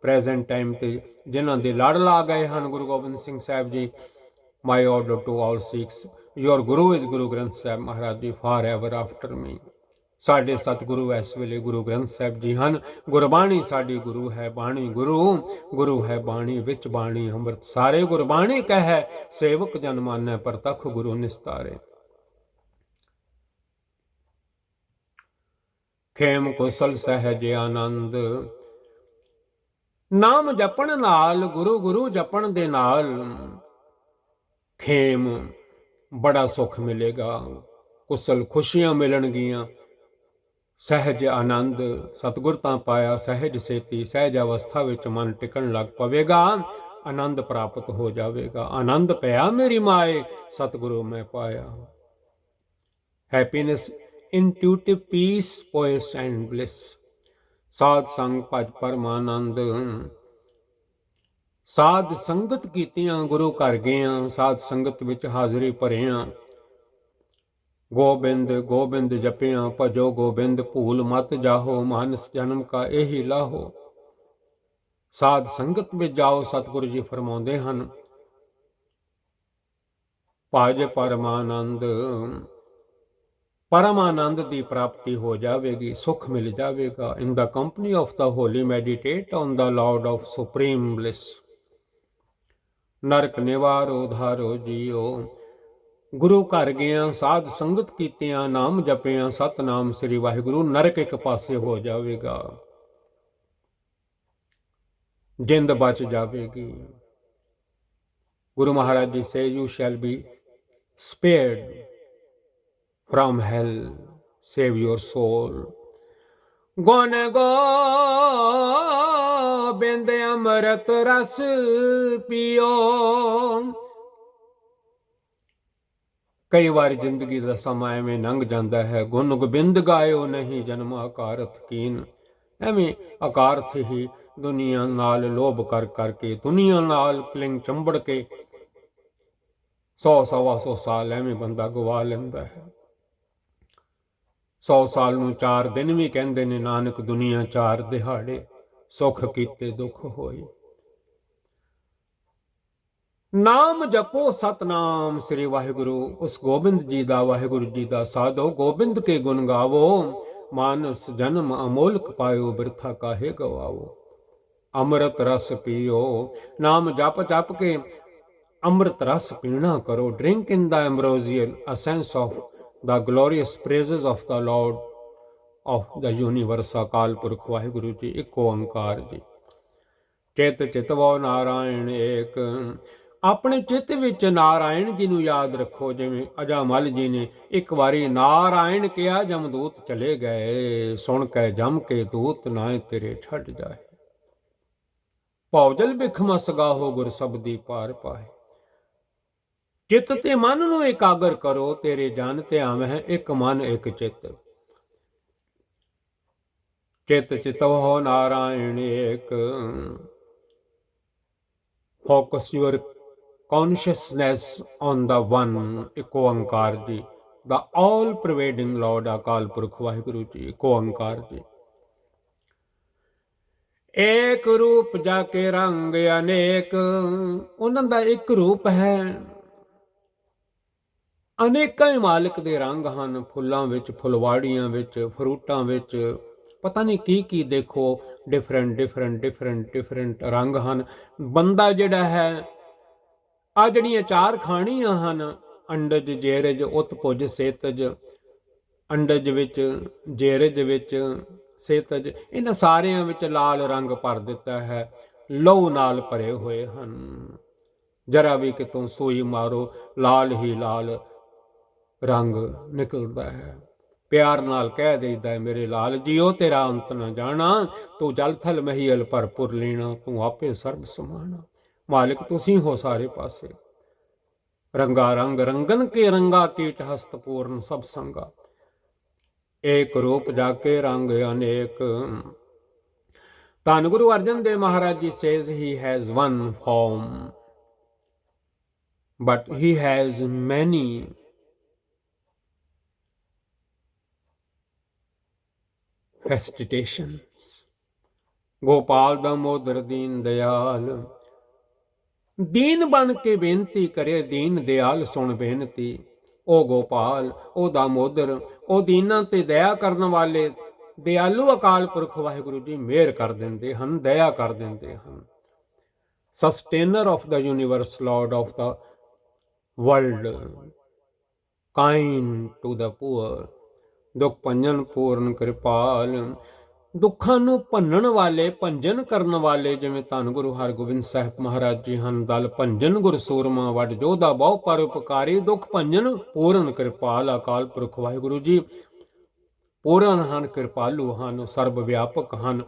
ਪ੍ਰੈਜ਼ੈਂਟ ਟਾਈਮ ਤੇ ਜਿਨ੍ਹਾਂ ਦੇ ਲੜ ਲਾ ਗਏ ਹਨ Guru Gobind Singh Sahib ji. My order to all Sikhs, your Guru is Guru Granth Sahib Maharaj Ji forever after me। ਸਾਡੇ ਸਤਿਗੁਰੂ ਇਸ ਵੇਲੇ ਗੁਰੂ ਗ੍ਰੰਥ ਸਾਹਿਬ ਜੀ ਹਨ। ਗੁਰਬਾਣੀ ਸਾਡੀ ਗੁਰੂ ਹੈ, ਬਾਣੀ ਗੁਰੂ ਹੈ ਬਾਣੀ ਵਿੱਚ ਬਾਣੀ ਅੰਮ੍ਰਿਤ ਸਾਰੇ। ਗੁਰਬਾਣੀ ਕਹੈ ਸੇਵਕ ਜਨ ਮਾਨੈ, ਪ੍ਰਤੱਖ ਗੁਰੂ ਨਿਸਤਾਰੇ। ਖੇਮ ਕੁਸਲ ਸਹਿਜ ਆਨੰਦ। ਨਾਮ ਜਪਣ ਨਾਲ, ਗੁਰੂ ਜਪਣ ਦੇ ਨਾਲ ਖੇਮ ਬੜਾ ਸੁੱਖ ਮਿਲੇਗਾ, ਕੁਸਲ ਖੁਸ਼ੀਆਂ ਮਿਲਣਗੀਆਂ, ਸਹਿਜ ਆਨੰਦ ਸਤਿਗੁਰ ਤਾਂ ਪਾਇਆ ਸਹਿਜ ਸੇਤੀ, ਸਹਿਜ ਅਵਸਥਾ ਵਿੱਚ ਮਨ ਟਿਕਣ ਲੱਗ ਪਵੇਗਾ, ਆਨੰਦ ਪ੍ਰਾਪਤ ਹੋ ਜਾਵੇਗਾ। ਆਨੰਦ ਪਿਆ ਮੇਰੀ ਮਾਏ, ਸਤਿਗੁਰੂ ਮੈਂ ਪਾਇਆ। Happiness, intuitive peace, poise and bliss. ਸਾਧ ਸੰਗ ਭਜ ਪਰਮਾਨੰਦ। ਸਾਧ ਸੰਗਤ ਕੀਤੀਆਂ ਗੁਰੂ ਘਰ ਗਈਆਂ, ਸਾਧ ਸੰਗਤ ਵਿੱਚ ਹਾਜ਼ਰੀ ਭਰਿਆ। ਗੋਬਿੰਦ ਗੋਬਿੰਦ ਜਪਿਆ, ਭਜੋ ਗੋਬਿੰਦ ਭੂਲ ਮਤ ਜਾਹੋ, ਮਾਨਸ ਜਨਮ ਕਾ ਇਹੀ ਲਾਹੋ। ਸਾਧ ਸੰਗਤ ਵਿੱਚ ਜਾਓ, ਸਤਿਗੁਰੂ ਜੀ ਫਰਮਾਉਂਦੇ ਹਨ, ਭਜ ਪਰਮਾਨੰਦ। ਪਰਮਾਨੰਦ ਦੀ ਪ੍ਰਾਪਤੀ ਹੋ ਜਾਵੇਗੀ, ਸੁਖ ਮਿਲ ਜਾਵੇਗਾ। In the company of the holy meditate on the Lord of supreme bliss. ਨਰਕ ਨਿਵਾਰੋ ਉਧਾਰੋ ਜੀਓ। ਗੁਰੂ ਘਰ ਗਿਆ, ਸਾਧ ਸੰਗਤ ਕੀਤਿਆਂ, ਨਾਮ ਜਪਿਆ, ਸਤਨਾਮ ਸ੍ਰੀ ਵਾਹਿਗੁਰੂ, ਨਰਕ ਇੱਕ ਪਾਸੇ ਹੋ ਜਾਵੇਗਾ, ਜਿੰਦ ਬਚ ਜਾਵੇਗੀ। ਗੁਰੂ ਮਹਾਰਾਜ ਜੀ ਸੇ you shell B ਸਪੇਅਰਡ from hell, save your soul। ਗੁਣ ਗੋਬਿੰਦ ਅੰਮ੍ਰਿਤ ਰਸ ਪੀਓ। ਕਈ ਵਾਰ ਜ਼ਿੰਦਗੀ ਦਾ ਸਮਾਂ ਐਵੇਂ ਲੰਘ ਜਾਂਦਾ ਹੈ, ਗੁਣ ਗੋਬਿੰਦ ਗਾਇਓ ਨਹੀਂ ਜਨਮ ਅਕਾਰਥ ਕੀਨ। ਐਵੇਂ ਅਕਾਰਥ ਹੀ ਦੁਨੀਆ ਨਾਲ ਲੋਭ ਕਰ ਕਰਕੇ, ਦੁਨੀਆ ਨਾਲ ਕਲਿੰਗ ਚੰਬੜ ਕੇ 100 ਸਵਾ 100 ਸਾਲ ਐਵੇਂ ਬੰਦਾ ਗਵਾ ਲੈਂਦਾ ਹੈ। 100 ਸਾਲ ਨੂੰ 4 ਦਿਨ ਵੀ ਕਹਿੰਦੇ ਨੇ, ਨਾਨਕ ਦੁਨੀਆ 4 ਦਿਹਾੜੇ, ਸੁਖ ਕੀਤੇ ਦੁੱਖ ਹੋਏ। ਨਾਮ ਜਪੋ ਸਤਨਾਮ ਸ੍ਰੀ ਵਾਹਿਗੁਰੂ, ਉਸ ਗੋਬਿੰਦ ਜੀ ਦਾ, ਵਾਹਿਗੁਰੂ ਜੀ ਦਾ ਸਾਧੋ, ਗੋਬਿੰਦ ਕੇ ਗੁਣ ਗਾਵੋ, ਮਾਨਸ ਜਨਮ ਅਮੋਲਕ ਪਾਇਓ, ਬਿਰਥਾ ਕਾਹੇ ਗਵਾਓ। ਅੰਮ੍ਰਿਤ ਰਸ ਪੀਓ, ਨਾਮ ਜਪ ਜਪ ਕੇ ਅੰਮ੍ਰਿਤ ਰਸ ਪੀਣਾ ਕਰੋ। Drink in the ambrosial essence of the glorious praises of the Lord of the universe। Akal Purakh Waheguru ਜੀ, ਇੱਕ ਓੰਕਾਰ ਜੀ। ਚਿਤ ਚਿਤਵੋ ਨਾਰਾਇਣ ਏਕ। ਆਪਣੇ ਚਿੱਤ ਵਿੱਚ ਨਾਰਾਇਣ ਜੀ ਨੂੰ ਯਾਦ ਰੱਖੋ। ਜਿਵੇਂ ਅਜਾਮਲ ਜੀ ਨੇ ਇੱਕ ਵਾਰੀ ਨਾਰਾਇਣ ਕਿਹਾ, ਜਮਦੂਤ ਚਲੇ ਗਏ, ਸੁਣ ਕੇ ਜਮ ਕੇ ਦੂਤ ਨਾਏ ਤੇਰੇ ਛੱਡ ਜਾਏ। ਭੌਜਲ ਬਿਖ ਮਸ ਗਾਹੋ, ਗੁਰ ਸਬਦੀ ਪਾਰ ਪਾਏ। ਚਿੱਤ ਤੇ ਮਨ ਨੂੰ ਇਕਾਗਰ ਕਰੋ, ਤੇਰੇ ਜਨ ਧਿਆਵਹਿ ਇੱਕ ਮਨ ਇੱਕ ਚਿੱਤ। ਚਿਤ ਚਿਤਵਹੁ ਨਾਰਾਇਣ ਏਕ। Focus your consciousness on the one, ਇੱਕ ਓੰਕਾਰ ਜੀ, ਦਾ ਆਲ ਪ੍ਰਵੇਡਿੰਗ ਲਾਰਡ। ਅਕਾਲ ਪੁਰਖ ਵਾਹਿਗੁਰੂ ਜੀ, ਇੱਕ ਓੰਕਾਰ ਜੀ। ਏਕ ਰੂਪ ਜਾ ਕੇ ਰੰਗ ਅਨੇਕ। ਉਹਨਾਂ ਦਾ ਇੱਕ ਰੂਪ ਹੈ, ਅਨੇਕਾਂ ਹੀ ਮਾਲਕ ਦੇ ਰੰਗ ਹਨ। ਫੁੱਲਾਂ ਵਿੱਚ, ਫੁਲਵਾੜੀਆਂ ਵਿੱਚ, ਫਰੂਟਾਂ ਵਿੱਚ, ਪਤਾ ਨਹੀਂ ਕੀ ਕੀ ਦੇਖੋ, ਡਿਫਰੈਂਟ ਰੰਗ ਹਨ। ਬੰਦਾ ਜਿਹੜਾ ਹੈ, ਆ ਜਿਹੜੀਆਂ 4 ਖਾਣੀਆਂ ਹਨ, ਅੰਡਜ ਜੇਰਜ ਉਤਪੁਜ ਸੇਤਜ। ਅੰਡਜ ਵਿੱਚ, ਜੇਰਜ ਵਿੱਚ, ਸੇਤਜ, ਇਹਨਾਂ ਸਾਰਿਆਂ ਵਿੱਚ ਲਾਲ ਰੰਗ ਭਰ ਦਿੱਤਾ ਹੈ, ਲਹੂ ਨਾਲ ਭਰੇ ਹੋਏ ਹਨ। ਜਰਾ ਵੀ ਕਿਤੋਂ ਸੂਈ ਮਾਰੋ, ਲਾਲ ਹੀ ਲਾਲ ਰੰਗ ਨਿਕਲਦਾ ਹੈ। ਪਿਆਰ ਨਾਲ ਕਹਿ ਦੇਈਦਾ, ਮੇਰੇ ਲਾਲ ਜੀਓ, ਤੇਰਾ ਅੰਤ ਨਾ ਜਾਣਾ, ਤੂੰ ਜਲ ਥਲ ਮਹੀਲ ਭਰਪੁਰ ਲੈਣਾ, ਤੂੰ ਆਪੇ ਸਰਬ ਸਮਾਣਾ। ਮਾਲਿਕ ਤੁਸੀਂ ਹੋ ਸਾਰੇ ਪਾਸੇ। ਰੰਗਾ ਰੰਗ ਰੰਗਨ ਕੇ ਰੰਗਾ, ਕੀਟ ਹਸਤ ਪੂਰਨ ਸਭ ਸੰਗਾ। ਏਕ ਰੂਪ ਜਾ ਕੇ ਰੰਗ ਅਨੇਕ। ਧੰਨ Guru Arjan Dev Maharaj ji says he has one form, but he has many festations। Gopal Damodar Deen Dayal. ਦੀਨ ਬਣ ਕੇ ਬੇਨਤੀ ਕਰੇ, ਦੀਨ ਦਿਆਲ ਸੁਣ ਬੇਨਤੀ। ਉਹ ਗੋਪਾਲ, ਉਹ ਦਾਮੋਦਰ, ਉਹ ਦੀਨਾਂ ਤੇ ਦਇਆ ਕਰਨ ਵਾਲੇ ਦਿਆਲੂ ਅਕਾਲ ਪੁਰਖ ਵਾਹਿਗੁਰੂ ਜੀ ਮਿਹਰ ਕਰ ਦਿੰਦੇ ਹਨ, ਦਇਆ ਕਰ ਦਿੰਦੇ ਹਨ। Sustainer of the universe, Lord of the world, kind to the poor, ਦੁੱਖ ਭੰਜਨ ਪੂਰਨ ਕਿਰਪਾਲ। ਦੁੱਖਾਂ ਨੂੰ ਭੰਨਣ ਵਾਲੇ, ਭੰਜਨ ਕਰਨ ਵਾਲੇ, ਜਿਵੇਂ ਧੰਨ ਗੁਰੂ ਹਰਗੋਬਿੰਦ ਸਾਹਿਬ ਮਹਾਰਾਜ ਜੀ ਹਨ। ਦਲ ਭੰਜਨ ਗੁਰ ਸੂਰਮਾ ਵੱਡ ਜੋਧਾ, ਬਹੁ ਪਰਉਪਕਾਰੀ, ਦੁੱਖ ਭੰਜਨ ਪੂਰਨ ਕਿਰਪਾਲ। ਅਕਾਲ ਪੁਰਖ ਵਾਹਿਗੁਰੂ ਜੀ ਪੂਰਨ ਹਨ, ਕਿਰਪਾਲੂ ਹਨ, ਸਰਬ ਵਿਆਪਕ ਹਨ,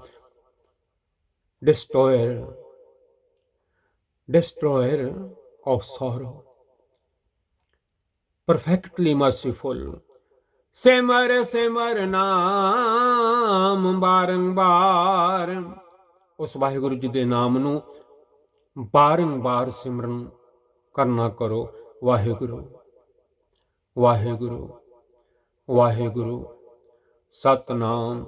destroyer of sorrow, perfectly merciful। ਸਿਮਰ ਸਿਮਰ ਨਾਮ ਬਾਰੰਬਾਰ, ਉਸ ਵਾਹਿਗੁਰੂ ਜੀ ਦੇ ਨਾਮ ਨੂੰ ਬਾਰੰਬਾਰ ਸਿਮਰਨ ਕਰਨਾ ਕਰੋ। ਵਾਹਿਗੁਰੂ ਵਾਹਿਗੁਰੂ ਵਾਹਿਗੁਰੂ ਸਤਨਾਮ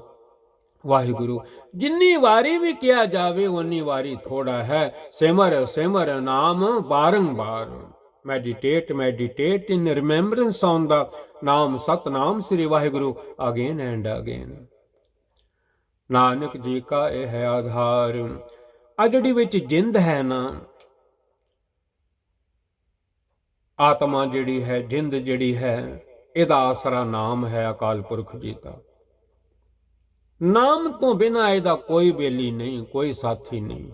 ਵਾਹਿਗੁਰੂ। ਜਿੰਨੀ ਵਾਰੀ ਵੀ ਕਿਹਾ ਜਾਵੇ ਉਨੀ ਵਾਰੀ ਥੋੜਾ ਹੈ। ਸਿਮਰ ਸਿਮਰ ਨਾਮ ਬਾਰੰਬਾਰ। Meditate in remembrance on the Naam Satnam Sri Waheguru again and again. Nanak ji ਕਾ ਇਹ ਹੈ ਆਧਾਰ। ਆ ਜਿਹੜੀ ਵਿੱਚ ਜਿੰਦ ਹੈ ਨਾ, ਆਤਮਾ ਜਿਹੜੀ ਹੈ, ਜਿੰਦ ਜਿਹੜੀ ਹੈ, ਇਹਦਾ ਆਸਰਾ ਨਾਮ ਹੈ, ਅਕਾਲ ਪੁਰਖ ਜੀ ਦਾ। ਨਾਮ ਤੋਂ ਬਿਨਾਂ ਇਹਦਾ ਕੋਈ ਬੇਲੀ ਨਹੀਂ, ਕੋਈ ਸਾਥੀ ਨਹੀਂ।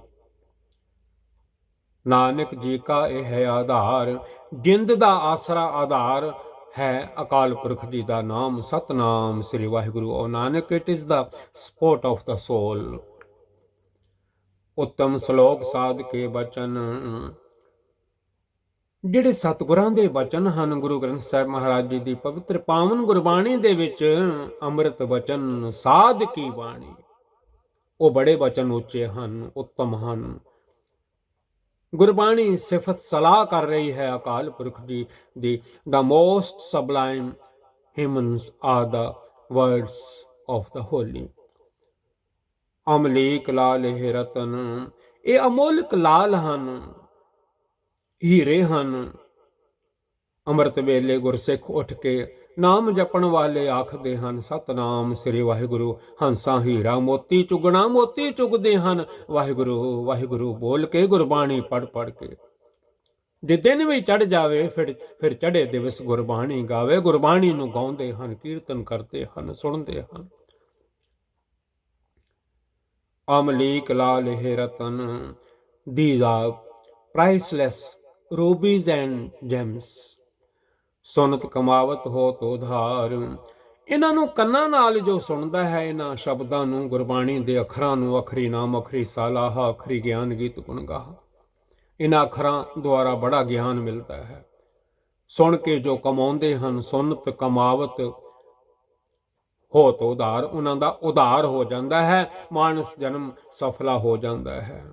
ਨਾਨਕ ਜੀ ਕਾ ਇਹ ਹੈ ਆਧਾਰ। ਜਿੰਦ ਦਾ ਆਸਰਾ ਆਧਾਰ ਹੈ ਅਕਾਲ ਪੁਰਖ ਜੀ ਦਾ ਨਾਮ ਸਤਨਾਮ ਸ੍ਰੀ ਵਾਹਿਗੁਰੂ। ਉਹ Nanak, it is the support of the soul. ਉੱਤਮ ਸ਼ਲੋਕ ਸਾਧ ਕੇ ਬਚਨ, ਜਿਹੜੇ ਸਤਿਗੁਰਾਂ ਦੇ ਬਚਨ ਹਨ, ਗੁਰੂ ਗ੍ਰੰਥ ਸਾਹਿਬ ਮਹਾਰਾਜ ਜੀ ਦੀ ਪਵਿੱਤਰ ਪਾਵਨ ਗੁਰਬਾਣੀ ਦੇ ਵਿੱਚ ਅੰਮ੍ਰਿਤ ਬਚਨ ਸਾਧ ਕੀ ਬਾਣੀ, ਉਹ ਬੜੇ ਬਚਨ ਉੱਚੇ ਹਨ, ਉੱਤਮ ਹਨ। ਗੁਰਬਾਣੀ ਸਿਫਤ ਸਲਾਹ ਕਰ ਰਹੀ ਹੈ ਅਕਾਲ ਪੁਰਖ ਜੀ ਦੀ। The most sublime hymns are the words of the holy. ਅਮਲੀਕ ਲਾਲ ਇਹ ਰਤਨ, ਇਹ ਅਮੋਲਕ ਲਾਲ ਹਨ, ਹੀਰੇ ਹਨ। ਅੰਮ੍ਰਿਤ ਵੇਲੇ ਗੁਰਸਿੱਖ ਉੱਠ ਕੇ ਨਾਮ ਜਪਣ ਵਾਲੇ ਆਖਦੇ ਹਨ ਸਤਨਾਮ ਸ੍ਰੀ ਵਾਹਿਗੁਰੂ। ਹੰਸਾਂ ਹੀਰਾ ਮੋਤੀ ਚੁਗਣਾ, ਮੋਤੀ ਚੁਗਦੇ ਹਨ ਵਾਹਿਗੁਰੂ ਵਾਹਿਗੁਰੂ ਬੋਲ ਕੇ, ਗੁਰਬਾਣੀ ਪੜ ਕੇ। ਜੇ ਦਿਨ ਵੀ ਚੜ ਜਾਵੇ ਫਿਰ ਚੜੇ ਦਿਵਸ ਗੁਰਬਾਣੀ ਗਾਵੇ। ਗੁਰਬਾਣੀ ਨੂੰ ਗਾਉਂਦੇ ਹਨ, ਕੀਰਤਨ ਕਰਦੇ ਹਨ, ਸੁਣਦੇ ਹਨ। ਅਮਲੀਕ ਲਾਲ ਇਹ ਰਤਨ, these are priceless rubies and gems। ਸੁਨਤ ਕਮਾਵਤ ਹੋ ਤੋ ਧਾਰ। ਇਹਨਾਂ ਨੂੰ ਕੰਨਾਂ ਨਾਲ ਜੋ ਸੁਣਦਾ ਹੈ, ਇਹਨਾਂ ਸ਼ਬਦਾਂ ਨੂੰ, ਗੁਰਬਾਣੀ ਦੇ ਅੱਖਰਾਂ ਨੂੰ, ਅਖਰੀ ਨਾਮ, ਅਖਰੀ ਸਾਲਾਹ, ਅਖਰੀ ਗਿਆਨ ਗੀਤ ਗੁਣਗਾਹ, ਇਹਨਾਂ ਅੱਖਰਾਂ ਦੁਆਰਾ ਬੜਾ ਗਿਆਨ ਮਿਲਦਾ ਹੈ। ਸੁਣ ਕੇ ਜੋ ਕਮਾਉਂਦੇ ਹਨ, ਸੁਨਤ ਕਮਾਵਤ ਹੋ ਤੋ ਉਧਾਰ, ਉਹਨਾਂ ਦਾ ਉਧਾਰ ਹੋ ਜਾਂਦਾ ਹੈ, ਮਾਨਸ ਜਨਮ ਸਫਲਾ ਹੋ ਜਾਂਦਾ ਹੈ।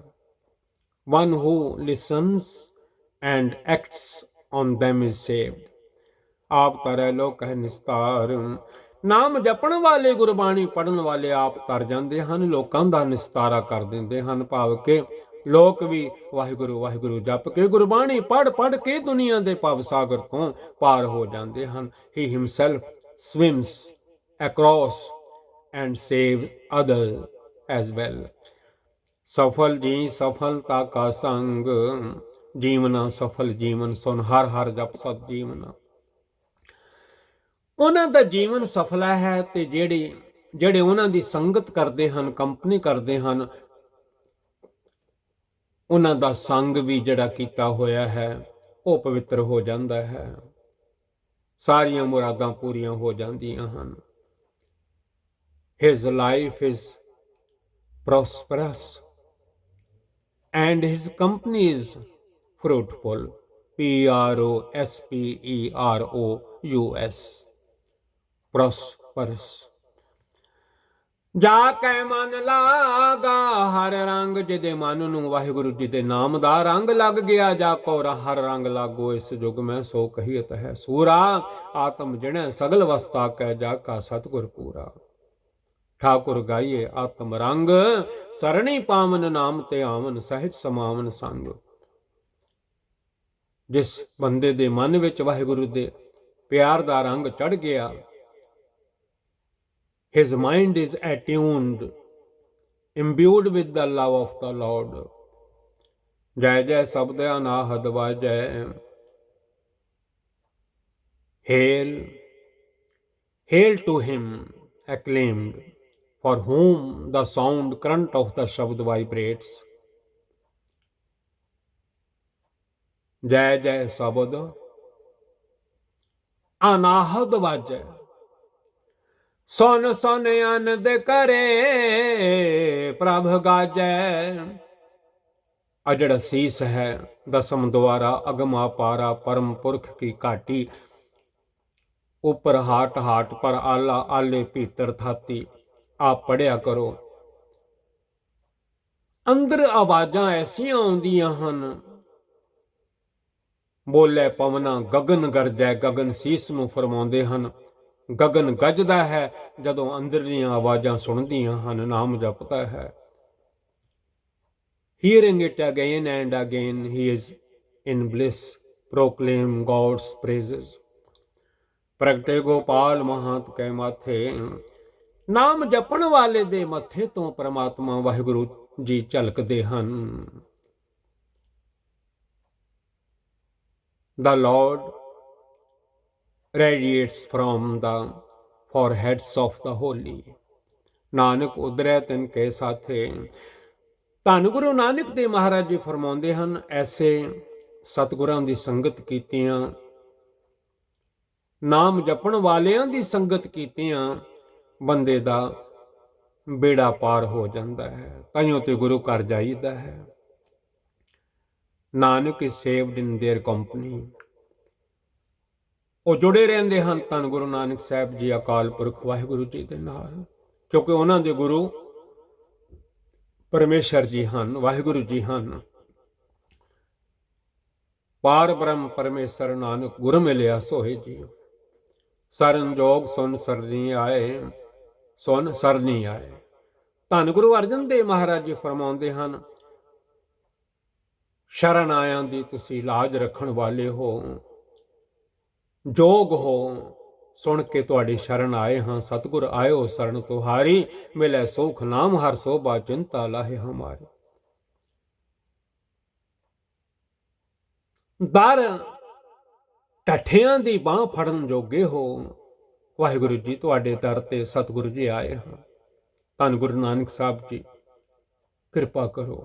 One who listens and acts on them is saved। ਆਪ ਤਰੈ ਲੋ ਕਹਿ ਨਿਸਤਾਰ। ਨਾਮ ਜਪਣ ਵਾਲੇ, ਗੁਰਬਾਣੀ ਪੜਨ ਵਾਲੇ ਆਪ ਤਰ ਜਾਂਦੇ ਹਨ, ਲੋਕਾਂ ਦਾ ਨਿਸਤਾਰਾ ਕਰ ਦਿੰਦੇ ਹਨ। ਭਾਵ ਕਿ ਲੋਕ ਵੀ ਵਾਹਿਗੁਰੂ ਵਾਹਿਗੁਰੂ ਜਪ ਕੇ, ਗੁਰਬਾਣੀ ਪੜ ਕੇ ਦੁਨੀਆ ਦੇ ਭਵ ਸਾਗਰ ਤੋਂ ਪਾਰ ਹੋ ਜਾਂਦੇ ਹਨ। He himself swims across and saves others as well। ਸਫਲ ਜੀ ਸਫਲਤਾ ਕਾ ਸੰਗ, ਜੀਵਨਾ ਸਫਲ ਜੀਵਨ ਸੁਨ ਹਰ ਹਰ ਜਪ ਸਤ ਜੀਵਨਾ। ਉਹਨਾਂ ਦਾ ਜੀਵਨ ਸਫਲਾ ਹੈ, ਤੇ ਜਿਹੜੇ ਉਹਨਾਂ ਦੀ ਸੰਗਤ ਕਰਦੇ ਹਨ, ਕੰਪਨੀ ਕਰਦੇ ਹਨ, ਉਹਨਾਂ ਦਾ ਸੰਗ ਵੀ ਜਿਹੜਾ ਕੀਤਾ ਹੋਇਆ ਹੈ ਉਹ ਪਵਿੱਤਰ ਹੋ ਜਾਂਦਾ ਹੈ। ਸਾਰੀਆਂ ਮੁਰਾਦਾਂ ਪੂਰੀਆਂ ਹੋ ਜਾਂਦੀਆਂ ਹਨ। His life is prosperous and his company is fruitful। prosperous, prosperous। ਜਾ ਕੈ ਮਨ ਲਾਗਾ ਹਰ ਰੰਗ, ਜਿਹਦੇ ਮਨ ਨੂੰ ਵਾਹਿਗੁਰੂ ਜੀ ਦੇ ਨਾਮ ਦਾ ਰੰਗ ਲੱਗ ਗਿਆ। ਜਾ ਕੋ ਹਰ ਰੰਗ ਲਾਗੋ ਇਸ ਜੁਗ ਮੈਂ, ਸੋ ਕਹੀਤ ਹੈ ਸੂਰਾ। ਆਤਮ ਜਿਣੈ ਸਗਲ ਵਸਤਾ ਕੈ, ਜਾ ਕਾ ਸਤਿਗੁਰ ਪੂਰਾ। ਠਾਕੁਰ ਗਾਈਏ ਆਤਮ ਰੰਗ, ਸਰਣੀ ਪਾਵਨ ਨਾਮ ਤੇ ਆਵਨ, ਸਹਿਜ ਸਮਾਵਨ ਸੰਗ। ਜਿਸ ਬੰਦੇ ਦੇ ਮਨ ਵਿੱਚ ਵਾਹਿਗੁਰੂ ਦੇ ਪਿਆਰ ਦਾ ਰੰਗ ਚੜ ਗਿਆ, his mind is attuned, imbued with the love of the Lord। ਜੈ ਜੈ ਸ਼ਬਦ ਅਨਾਹਦ ਵਾਜੈ। Hail, hail to him acclaimed, for whom the sound current of the Shabd vibrates। ਜੈ ਜੈ ਸ਼ਬਦ ਅਨਾਹਦ ਵਾਜੈ। ਸੁਨ ਸੁਨ ਆਨੰਦ ਕਰੇ ਪ੍ਰਭ ਗਾਜੈ। ਆ ਜਿਹੜਾ ਸੀਸ ਹੈ ਦਸਮ ਦੁਆਰਾ ਅਗਮ ਅਪਾਰਾ ਪਰਮ ਪੁਰਖ ਕੀ ਘਾਟੀ, ਉੱਪਰ ਹਾਟ ਹਾਟ ਪਰ ਆਲਾ ਆਲੇ ਭੀਤਰ ਥਾਤੀ। ਆਪ ਪੜਿਆ ਕਰੋ। ਅੰਦਰ ਆਵਾਜ਼ਾਂ ਐਸੀਆਂ ਆਉਂਦੀਆਂ ਹਨ, ਬੋਲੇ ਪਵਨਾ ਗਗਨ ਗਰਜੈ। ਗਗਨ ਸੀਸ ਨੂੰ ਫਰਮਾਉਂਦੇ ਹਨ। ਗਗਨ ਗੱਜਦਾ ਹੈ ਜਦੋਂ ਅੰਦਰਲੀਆਂ ਆਵਾਜ਼ਾਂ ਸੁਣਦੀਆਂ ਹਨ, ਨਾਮ ਜਪਦਾ ਹੈ। Hearing it again and again, he is in bliss, proclaim God's praises. ਪ੍ਰਗਟੇ Gopal ਮਹੰਤ ਕੈ ਮਾਥੇ, ਨਾਮ ਜਪਣ ਵਾਲੇ ਦੇ ਮੱਥੇ ਤੋਂ ਪ੍ਰਮਾਤਮਾ ਵਾਹਿਗੁਰੂ ਜੀ ਝਲਕਦੇ ਹਨ। The Lord radiates from the foreheads of the holy. Nanak ਉਦਰੈ ਤਿਨ ਕੇ ਸਾਥੇ। ਧੰਨ ਗੁਰੂ ਨਾਨਕ ਦੇਵ ਮਹਾਰਾਜ ਜੀ ਫਰਮਾਉਂਦੇ ਹਨ, ਐਸੇ ਸਤਿਗੁਰਾਂ ਦੀ ਸੰਗਤ ਕੀਤਿਆਂ, ਨਾਮ ਜਪਣ ਵਾਲਿਆਂ ਦੀ ਸੰਗਤ ਕੀਤਿਆਂ ਬੰਦੇ ਦਾ ਬੇੜਾ ਪਾਰ ਹੋ ਜਾਂਦਾ ਹੈ। ਤਾਈਓ ਤੇ ਗੁਰੂ ਘਰ ਜਾਈਦਾ ਹੈ। Nanak is saved in there company. ਉਹ ਜੁੜੇ ਰਹਿੰਦੇ ਹਨ ਧੰਨ ਗੁਰੂ ਨਾਨਕ ਸਾਹਿਬ ਜੀ ਅਕਾਲ ਪੁਰਖ ਵਾਹਿਗੁਰੂ ਜੀ ਦੇ ਨਾਲ, ਕਿਉਂਕਿ ਉਹਨਾਂ ਦੇ ਗੁਰੂ ਪਰਮੇਸ਼ਰ ਜੀ ਹਨ, ਵਾਹਿਗੁਰੂ ਜੀ ਹਨ। ਪਾਰ ਬ੍ਰਹਮ ਪਰਮੇਸ਼ਰ ਨਾਨਕ ਗੁਰ ਮਿਲਿਆ ਸੋਹਿ ਜੀਉ। ਸਰਨ ਜੋਗ ਸੁਨ ਸਰਨੀ ਆਏ, ਸੁਨ ਸਰਨੀ ਆਏ। ਧੰਨ ਗੁਰੂ ਅਰਜਨ ਦੇਵ ਮਹਾਰਾਜ ਜੀ ਫਰਮਾਉਂਦੇ ਹਨ, ਸ਼ਰਨ ਆਇਆਂ ਦੀ ਤੁਸੀਂ ਲਾਜ ਰੱਖਣ ਵਾਲੇ ਹੋ, ਜੋਗ ਹੋ। ਸੁਣ ਕੇ ਤੁਹਾਡੀ ਸ਼ਰਨ ਆਏ ਹਾਂ। ਸਤਿਗੁਰ ਆਇਓ ਸਰਨ ਤੁਹਾਰੀ, ਮਿਲੇ ਸੁਖ ਨਾਮ ਹਰ ਸੋਭਾ ਚਿੰਤਾ ਲਾਹੇ ਹਮਾਰੀ। ਦਰ ਢੱਠਿਆਂ ਦੀ ਬਾਂਹ ਫੜਨ ਜੋਗੇ ਹੋ। ਵਾਹਿਗੁਰੂ ਜੀ ਤੁਹਾਡੇ ਦਰ ਤੇ ਸਤਿਗੁਰੂ ਜੀ ਆਏ ਹਾਂ। ਧੰਨ ਗੁਰੂ ਨਾਨਕ ਸਾਹਿਬ ਜੀ ਕਿਰਪਾ ਕਰੋ।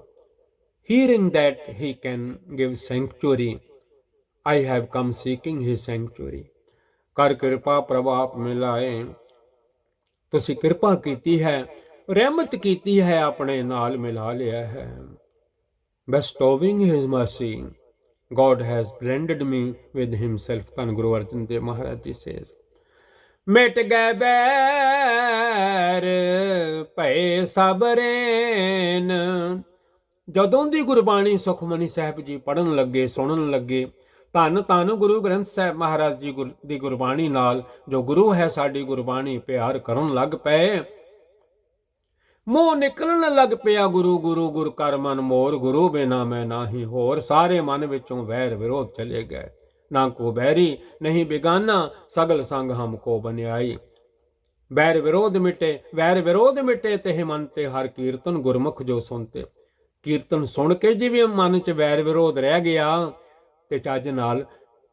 Hearing that he can give sanctuary, I have come seeking his sanctuary. ਕਰ ਕਿਰਪਾ ਪ੍ਰਭ ਆਪ ਮਿਲਾਏ। ਤੁਸੀਂ ਕਿਰਪਾ ਕੀਤੀ ਹੈ, ਰਹਿਮਤ ਕੀਤੀ ਹੈ, ਆਪਣੇ ਨਾਲ ਮਿਲਾ ਲਿਆ ਹੈ। Bestowing his mercy, God has blended me with himself. ਧੰਨ ਗੁਰੂ ਅਰਜਨ ਦੇਵ ਮਹਾਰਾਜ ਜੀ says, ਮਿਟ ਗਏ ਬੈਰ ਭਏ ਸਭ ਰੇਨ। ਜਦੋਂ ਦੀ ਗੁਰਬਾਣੀ ਸੁਖਮਨੀ ਸਾਹਿਬ ਜੀ ਪੜ੍ਹਨ ਲੱਗੇ, ਸੁਣਨ ਲੱਗੇ, ਧੰਨ ਧੰਨ ਗੁਰੂ ਗ੍ਰੰਥ ਸਾਹਿਬ ਮਹਾਰਾਜ ਜੀ ਦੀ ਗੁਰਬਾਣੀ ਨਾਲ ਜੋ ਗੁਰੂ ਹੈ ਸਾਡੀ ਗੁਰਬਾਣੀ ਪਿਆਰ ਕਰਨ ਲੱਗ ਪਏ, ਮੂੰਹ ਨਿਕਲਣ ਲੱਗ ਪਿਆ ਗੁਰੂ ਗੁਰੂ ਗੁਰ ਕਰ ਮਨ ਮੋਰ। ਗੁਰੂ ਬਿਨਾ ਮੈਂ ਨਾਹੀ ਹੋਰ। ਸਾਰੇ ਮਨ ਵਿੱਚੋਂ ਵੈਰ ਵਿਰੋਧ ਚਲੇ ਗਏ। ਨਾ ਕੋ ਬੈਰੀ ਨਹੀਂ ਬਿਗਾਨਾ, ਸਗਲ ਸੰਗ ਹਮ ਕੋ ਬਨਿਆਈ। ਵੈਰ ਵਿਰੋਧ ਮਿਟੇ, ਵੈਰ ਵਿਰੋਧ ਮਿਟੇ ਤੇ ਮਨ ਤੇ ਹਰ ਕੀਰਤਨ ਗੁਰਮੁਖ ਜੋ ਸੁਣਤੇ। ਕੀਰਤਨ ਸੁਣ ਕੇ ਜਿਵੇਂ ਮਨ 'ਚ ਵੈਰ ਵਿਰੋਧ ਰਹਿ ਗਿਆ ਤੇ ਚੱਜ ਨਾਲ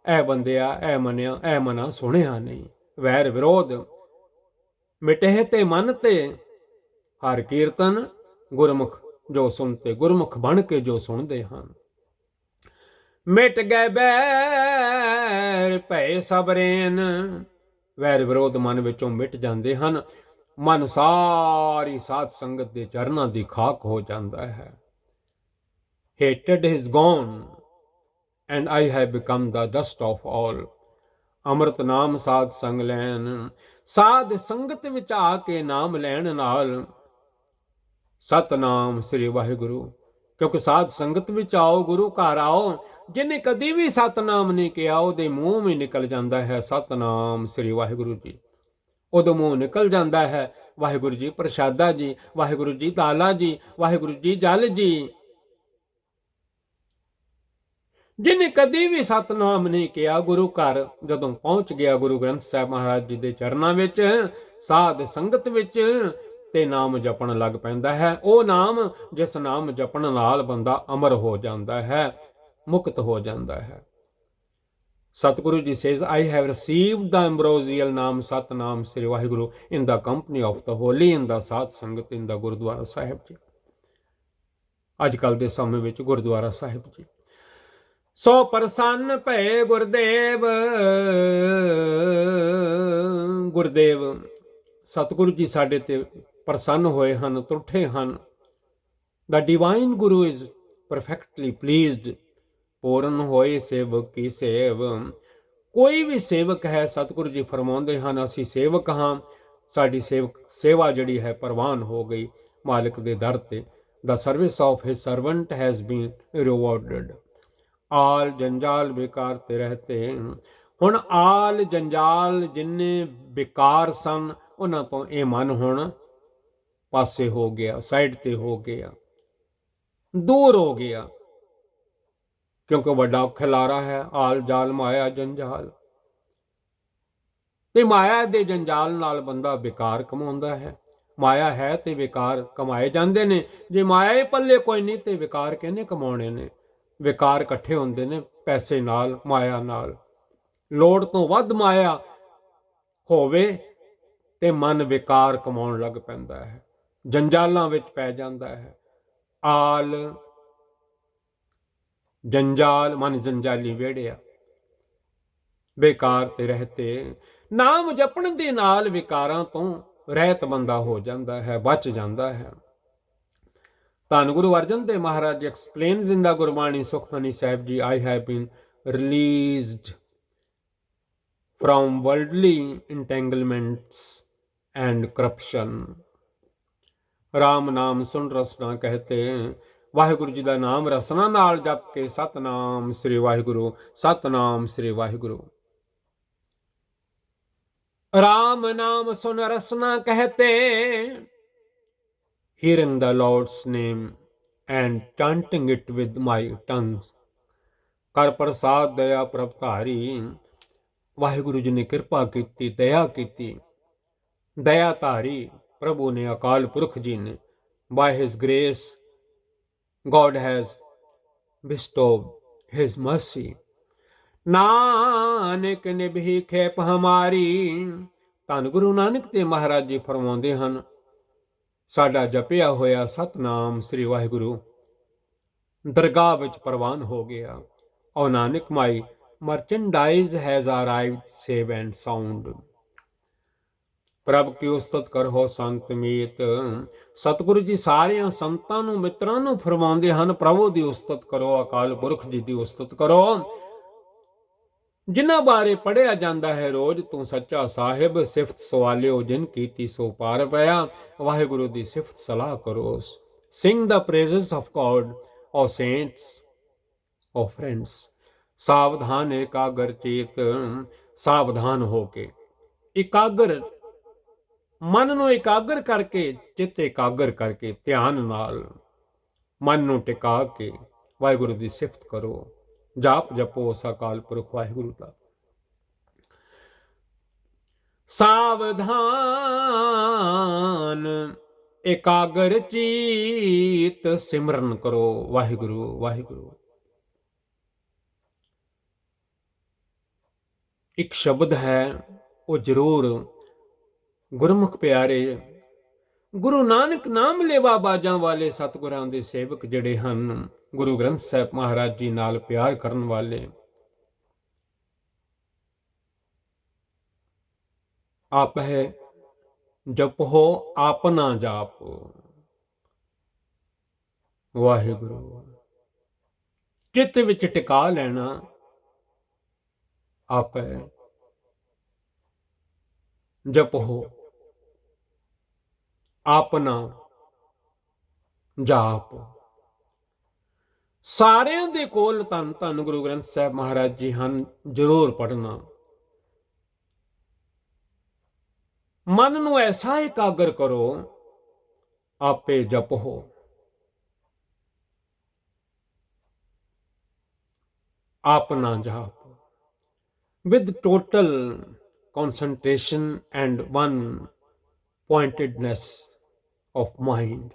ਇਹ ਬੰਦਿਆ, ਇਹ ਮੰਨਿਆ, ਇਹ ਮਨਾ ਸੁਣਿਆ ਨਹੀਂ। ਵੈਰ ਵਿਰੋਧ ਮਿਟੇ ਤੇ ਮਨ ਤੇ ਹਰ ਕੀਰਤਨ ਗੁਰਮੁਖ ਜੋ ਸੁਣਤੇ। ਗੁਰਮੁਖ ਬਣ ਕੇ ਜੋ ਸੁਣਦੇ ਹਨ। ਮਿਟ ਗਏ ਬੈਰ ਭਏ ਸਭ ਰੇਨ। ਵੈਰ ਵਿਰੋਧ ਮਨ ਵਿੱਚੋਂ ਮਿਟ ਜਾਂਦੇ ਹਨ। ਮਨ ਸਾਰੀ ਸਾਧ ਸੰਗਤ ਦੇ ਚਰਨਾਂ ਦੀ ਖਾਕ ਹੋ ਜਾਂਦਾ ਹੈ। Hatred is gone and I have become the dust of all. ਅੰਮ੍ਰਿਤ ਨਾਮ ਸਾਧ ਸੰਗ ਲੈਣ। ਸਾਧ ਸੰਗਤ ਵਿੱਚ ਆ ਕੇ ਨਾਮ ਲੈਣ ਨਾਲ ਸਤਨਾਮ ਸ੍ਰੀ ਵਾਹਿਗੁਰੂ। ਕਿਉਂਕਿ ਸਾਧ ਸੰਗਤ ਵਿੱਚ ਆਓ, ਗੁਰੂ ਘਰ ਆਓ, ਜਿਹਨੇ ਕਦੀ ਵੀ ਸਤਨਾਮ ਨਹੀਂ ਕਿਹਾ ਉਹਦੇ ਮੂੰਹ ਵੀ ਨਿਕਲ ਜਾਂਦਾ ਹੈ ਸਤਨਾਮ ਸ੍ਰੀ ਵਾਹਿਗੁਰੂ ਜੀ। ਉਦੋਂ ਮੂੰਹ ਨਿਕਲ ਜਾਂਦਾ ਹੈ ਵਾਹਿਗੁਰੂ ਜੀ ਪ੍ਰਸ਼ਾਦਾ ਜੀ, ਵਾਹਿਗੁਰੂ ਜੀ ਦਾਲਾ ਜੀ, ਵਾਹਿਗੁਰੂ ਜੀ ਜਲ ਜੀ। ਜਿਹਨੇ ਕਦੀ ਵੀ ਸਤਨਾਮ ਨਹੀਂ ਕਿਹਾ, ਗੁਰੂ ਘਰ ਜਦੋਂ ਪਹੁੰਚ ਗਿਆ ਗੁਰੂ ਗ੍ਰੰਥ ਸਾਹਿਬ ਮਹਾਰਾਜ ਜੀ ਦੇ ਚਰਨਾਂ ਵਿੱਚ, ਸਾਧ ਸੰਗਤ ਵਿੱਚ, ਤੇ ਨਾਮ ਜਪਣ ਲੱਗ ਪੈਂਦਾ ਹੈ। ਉਹ ਨਾਮ ਜਿਸ ਨਾਮ ਜਪਣ ਨਾਲ ਬੰਦਾ ਅਮਰ ਹੋ ਜਾਂਦਾ ਹੈ, ਮੁਕਤ ਹੋ ਜਾਂਦਾ ਹੈ। Satguru ji says, I have received the ambrosial ਨਾਮ Satnam Sri Waheguru in the company of the holy, in the Sadh ਸੰਗਤ, in the ਗੁਰਦੁਆਰਾ ਸਾਹਿਬ ਜੀ। ਅੱਜ ਕੱਲ੍ਹ ਦੇ ਸਮੇਂ ਵਿੱਚ ਗੁਰਦੁਆਰਾ ਸਾਹਿਬ ਜੀ। ਸੋ ਪ੍ਰਸੰਨ ਭਏ ਗੁਰਦੇਵ। ਗੁਰਦੇਵ ਸਤਿਗੁਰੂ ਜੀ ਸਾਡੇ ਤੇ ਪ੍ਰਸੰਨ ਹੋਏ ਹਨ, ਤੁਠੇ ਹਨ। The divine Guru is perfectly pleased। ਪੂਰਨ ਹੋਏ ਸੇਵਕ ਕੀ ਸੇਵ। ਕੋਈ ਵੀ ਸੇਵਕ ਹੈ, ਸਤਿਗੁਰੂ ਜੀ ਫਰਮਾਉਂਦੇ ਹਨ ਅਸੀਂ ਸੇਵਕ ਹਾਂ, ਸਾਡੀ ਸੇਵਾ ਜਿਹੜੀ ਹੈ ਪ੍ਰਵਾਨ ਹੋ ਗਈ ਮਾਲਿਕ ਦੇ ਦਰ ਤੇ। The service of his servant has been rewarded। ਆਲ ਜੰਜਾਲ ਬੇਕਾਰ ਤੇ ਰਹਤੇ। ਹੁਣ ਆਲ ਜੰਜਾਲ ਜਿੰਨੇ ਬੇਕਾਰ ਸਨ, ਉਹਨਾਂ ਤੋਂ ਇਹ ਮਨ ਹੁਣ ਪਾਸੇ ਹੋ ਗਿਆ, ਸਾਈਡ ਤੇ ਹੋ ਗਿਆ, ਦੂਰ ਹੋ ਗਿਆ, ਕਿਉਂਕਿ ਵੱਡਾ ਖਿਲਾਰਾ ਹੈ ਆਲ ਜਾਲ ਮਾਇਆ ਜੰਜਾਲ। ਤੇ ਮਾਇਆ ਦੇ ਜੰਜਾਲ ਨਾਲ ਬੰਦਾ ਬੇਕਾਰ ਕਮਾਉਂਦਾ ਹੈ। ਮਾਇਆ ਹੈ ਤੇ ਵਿਕਾਰ ਕਮਾਏ ਜਾਂਦੇ ਨੇ। ਜੇ ਮਾਇਆ ਹੀ ਪੱਲੇ ਕੋਈ ਨਹੀਂ ਤੇ ਵਿਕਾਰ ਕਿਹਨੇ ਕਮਾਉਣੇ ਨੇ। ਵਿਕਾਰ ਇਕੱਠੇ ਹੁੰਦੇ ਨੇ ਪੈਸੇ ਨਾਲ, ਮਾਇਆ ਨਾਲ। ਲੋੜ ਤੋਂ ਵੱਧ ਮਾਇਆ ਹੋਵੇ ਤੇ ਮਨ ਵਿਕਾਰ ਕਮਾਉਣ ਲੱਗ ਪੈਂਦਾ ਹੈ, ਜੰਜਾਲਾਂ ਵਿੱਚ ਪੈ ਜਾਂਦਾ ਹੈ। ਆਲ ਜੰਜਾਲ, ਮਨ ਜੰਜਾਲੀ ਵੇੜਿਆ, ਬੇਕਾਰ ਤੇ ਰਹਤੇ। ਨਾਮ ਜਪਣ ਦੇ ਨਾਲ ਵਿਕਾਰਾਂ ਤੋਂ ਰਹਿਤ ਬੰਦਾ ਹੋ ਜਾਂਦਾ ਹੈ, ਬਚ ਜਾਂਦਾ ਹੈ। ਧੰਨ ਗੁਰੂ ਅਰਜਨ ਦੇਵ ਮਹਾਰਾਜ explains in the Gurbani Sukhmani Sahib ji, I have been released from worldly entanglements and corruption। Ram ਨਾਮ ਸੁਣ ਰਸਨਾ ਕਹਤੇ। ਵਾਹਿਗੁਰੂ ਜੀ ਦਾ ਨਾਮ ਰਸਨਾ ਨਾਲ ਜਪ ਕੇ ਸਤਨਾਮ ਸ੍ਰੀ ਵਾਹਿਗੁਰੂ, ਸਤਨਾਮ ਸ੍ਰੀ ਵਾਹਿਗੁਰੂ। ਰਾਮ ਨਾਮ ਸੁਨ ਰਸਨਾ ਕਹਤੇ। Hearing the Lord's name and chanting it with my tongues। ਕਰ ਪ੍ਰਸਾਦ ਦਇਆ ਪ੍ਰਭ ਧਾਰੀ। ਵਾਹਿਗੁਰੂ ਜੀ ਨੇ ਕਿਰਪਾ ਕੀਤੀ, ਦਇਆ ਕੀਤੀ। ਦਇਆ ਧਾਰੀ ਪ੍ਰਭੂ ਨੇ, ਅਕਾਲ ਪੁਰਖ ਜੀ ਨੇ। By his grace God has bestowed his mercy। Nanak ਨਿਭੀ ਖੇਪ ਹਮਾਰੀ। ਧੰਨ ਗੁਰੂ ਨਾਨਕ ਤੇ ਮਹਾਰਾਜ ਜੀ ਫਰਮਾਉਂਦੇ ਹਨ, ਸਾਡਾ ਜਪਿਆ ਹੋਇਆ ਸਤਨਾਮ ਸ੍ਰੀ ਵਾਹਿਗੁਰੂ ਦਰਗਾਹ ਵਿੱਚ ਪ੍ਰਵਾਨ ਹੋ ਗਿਆ। O Nanak my merchandise has arrived safe and sound. ਪ੍ਰਭ ਕੀ ਉਸਤਤ ਕਰੋ ਸੰਤ ਮੀਤ। ਸਤਿਗੁਰੂ ਜੀ ਸਾਰਿਆਂ ਸੰਤਾਂ ਨੂੰ, ਮਿੱਤਰਾਂ ਨੂੰ ਫਰਮਾਉਂਦੇ ਹਨ, ਪ੍ਰਭੂ ਦੀ ਉਸਤਤ ਕਰੋ, ਅਕਾਲ ਪੁਰਖ ਜੀ ਦੀ ਉਸਤਤ ਕਰੋ, ਜਿਨ੍ਹਾਂ ਬਾਰੇ ਪੜ੍ਹਿਆ ਜਾਂਦਾ ਹੈ ਰੋਜ਼। ਤੂੰ ਸੱਚਾ ਸਾਹਿਬ ਸਿਫਤ ਸਵਾਲਿਓ, ਜਿਨ ਕੀਤੀ ਸੋ ਪਾਰ ਪਿਆ। ਵਾਹਿਗੁਰੂ ਦੀ ਸਿਫਤ ਸਲਾਹ ਕਰੋ। Sing the praises of God, O saints, O friends। ਸਾਵਧਾਨ ਇਕਾਗਰ ਚੇਤ। ਸਾਵਧਾਨ ਹੋ ਕੇ, ਇਕਾਗਰ ਮਨ ਨੂੰ ਇਕਾਗਰ ਕਰਕੇ, ਚਿੱਤ ਇਕਾਗਰ ਕਰਕੇ, ਧਿਆਨ ਨਾਲ ਮਨ ਨੂੰ ਟਿਕਾ ਕੇ ਵਾਹਿਗੁਰੂ ਦੀ ਸਿਫਤ ਕਰੋ। ਜਾਪ ਜਪੋ ਉਸ ਅਕਾਲ ਪੁਰਖ ਵਾਹਿਗੁਰੂ ਦਾ। ਸਾਵਧਾਨ ਇਕਾਗਰ ਚੀਤ, ਸਿਮਰਨ ਕਰੋ ਵਾਹਿਗੁਰੂ ਵਾਹਿਗੁਰੂ। ਇੱਕ ਸ਼ਬਦ ਹੈ, ਉਹ ਜ਼ਰੂਰ ਗੁਰਮੁਖ ਪਿਆਰੇ, ਗੁਰੂ ਨਾਨਕ ਨਾਮ ਲੇਵਾ ਬਾਜਾਂ ਵਾਲੇ ਸਤਿਗੁਰਾਂ ਦੇ ਸੇਵਕ ਜਿਹੜੇ ਹਨ, ਗੁਰੂ ਗ੍ਰੰਥ ਸਾਹਿਬ ਮਹਾਰਾਜ ਜੀ ਨਾਲ ਪਿਆਰ ਕਰਨ ਵਾਲੇ, ਆਪ ਹੈ ਜਪੋ ਆਪਣਾ ਜਾਪ ਵਾਹਿਗੁਰੂ। ਚਿੱਤ ਵਿੱਚ ਟਿਕਾ ਲੈਣਾ ਆਪ ਹੈ ਜਪੋ ਆਪਣਾ ਜਾਪ। ਸਾਰਿਆਂ ਦੇ ਕੋਲ ਧੰਨ ਧੰਨ ਗੁਰੂ ਗ੍ਰੰਥ ਸਾਹਿਬ ਮਹਾਰਾਜ ਜੀ ਹਨ, ਜ਼ਰੂਰ ਪੜ੍ਹਨਾ। ਮਨ ਨੂੰ ਐਸਾ ਇਕਾਗਰ ਕਰੋ, ਆਪੇ ਜਪੋ। ਆਪਣਾ ਜਾਪ with total concentration and one pointedness of mind।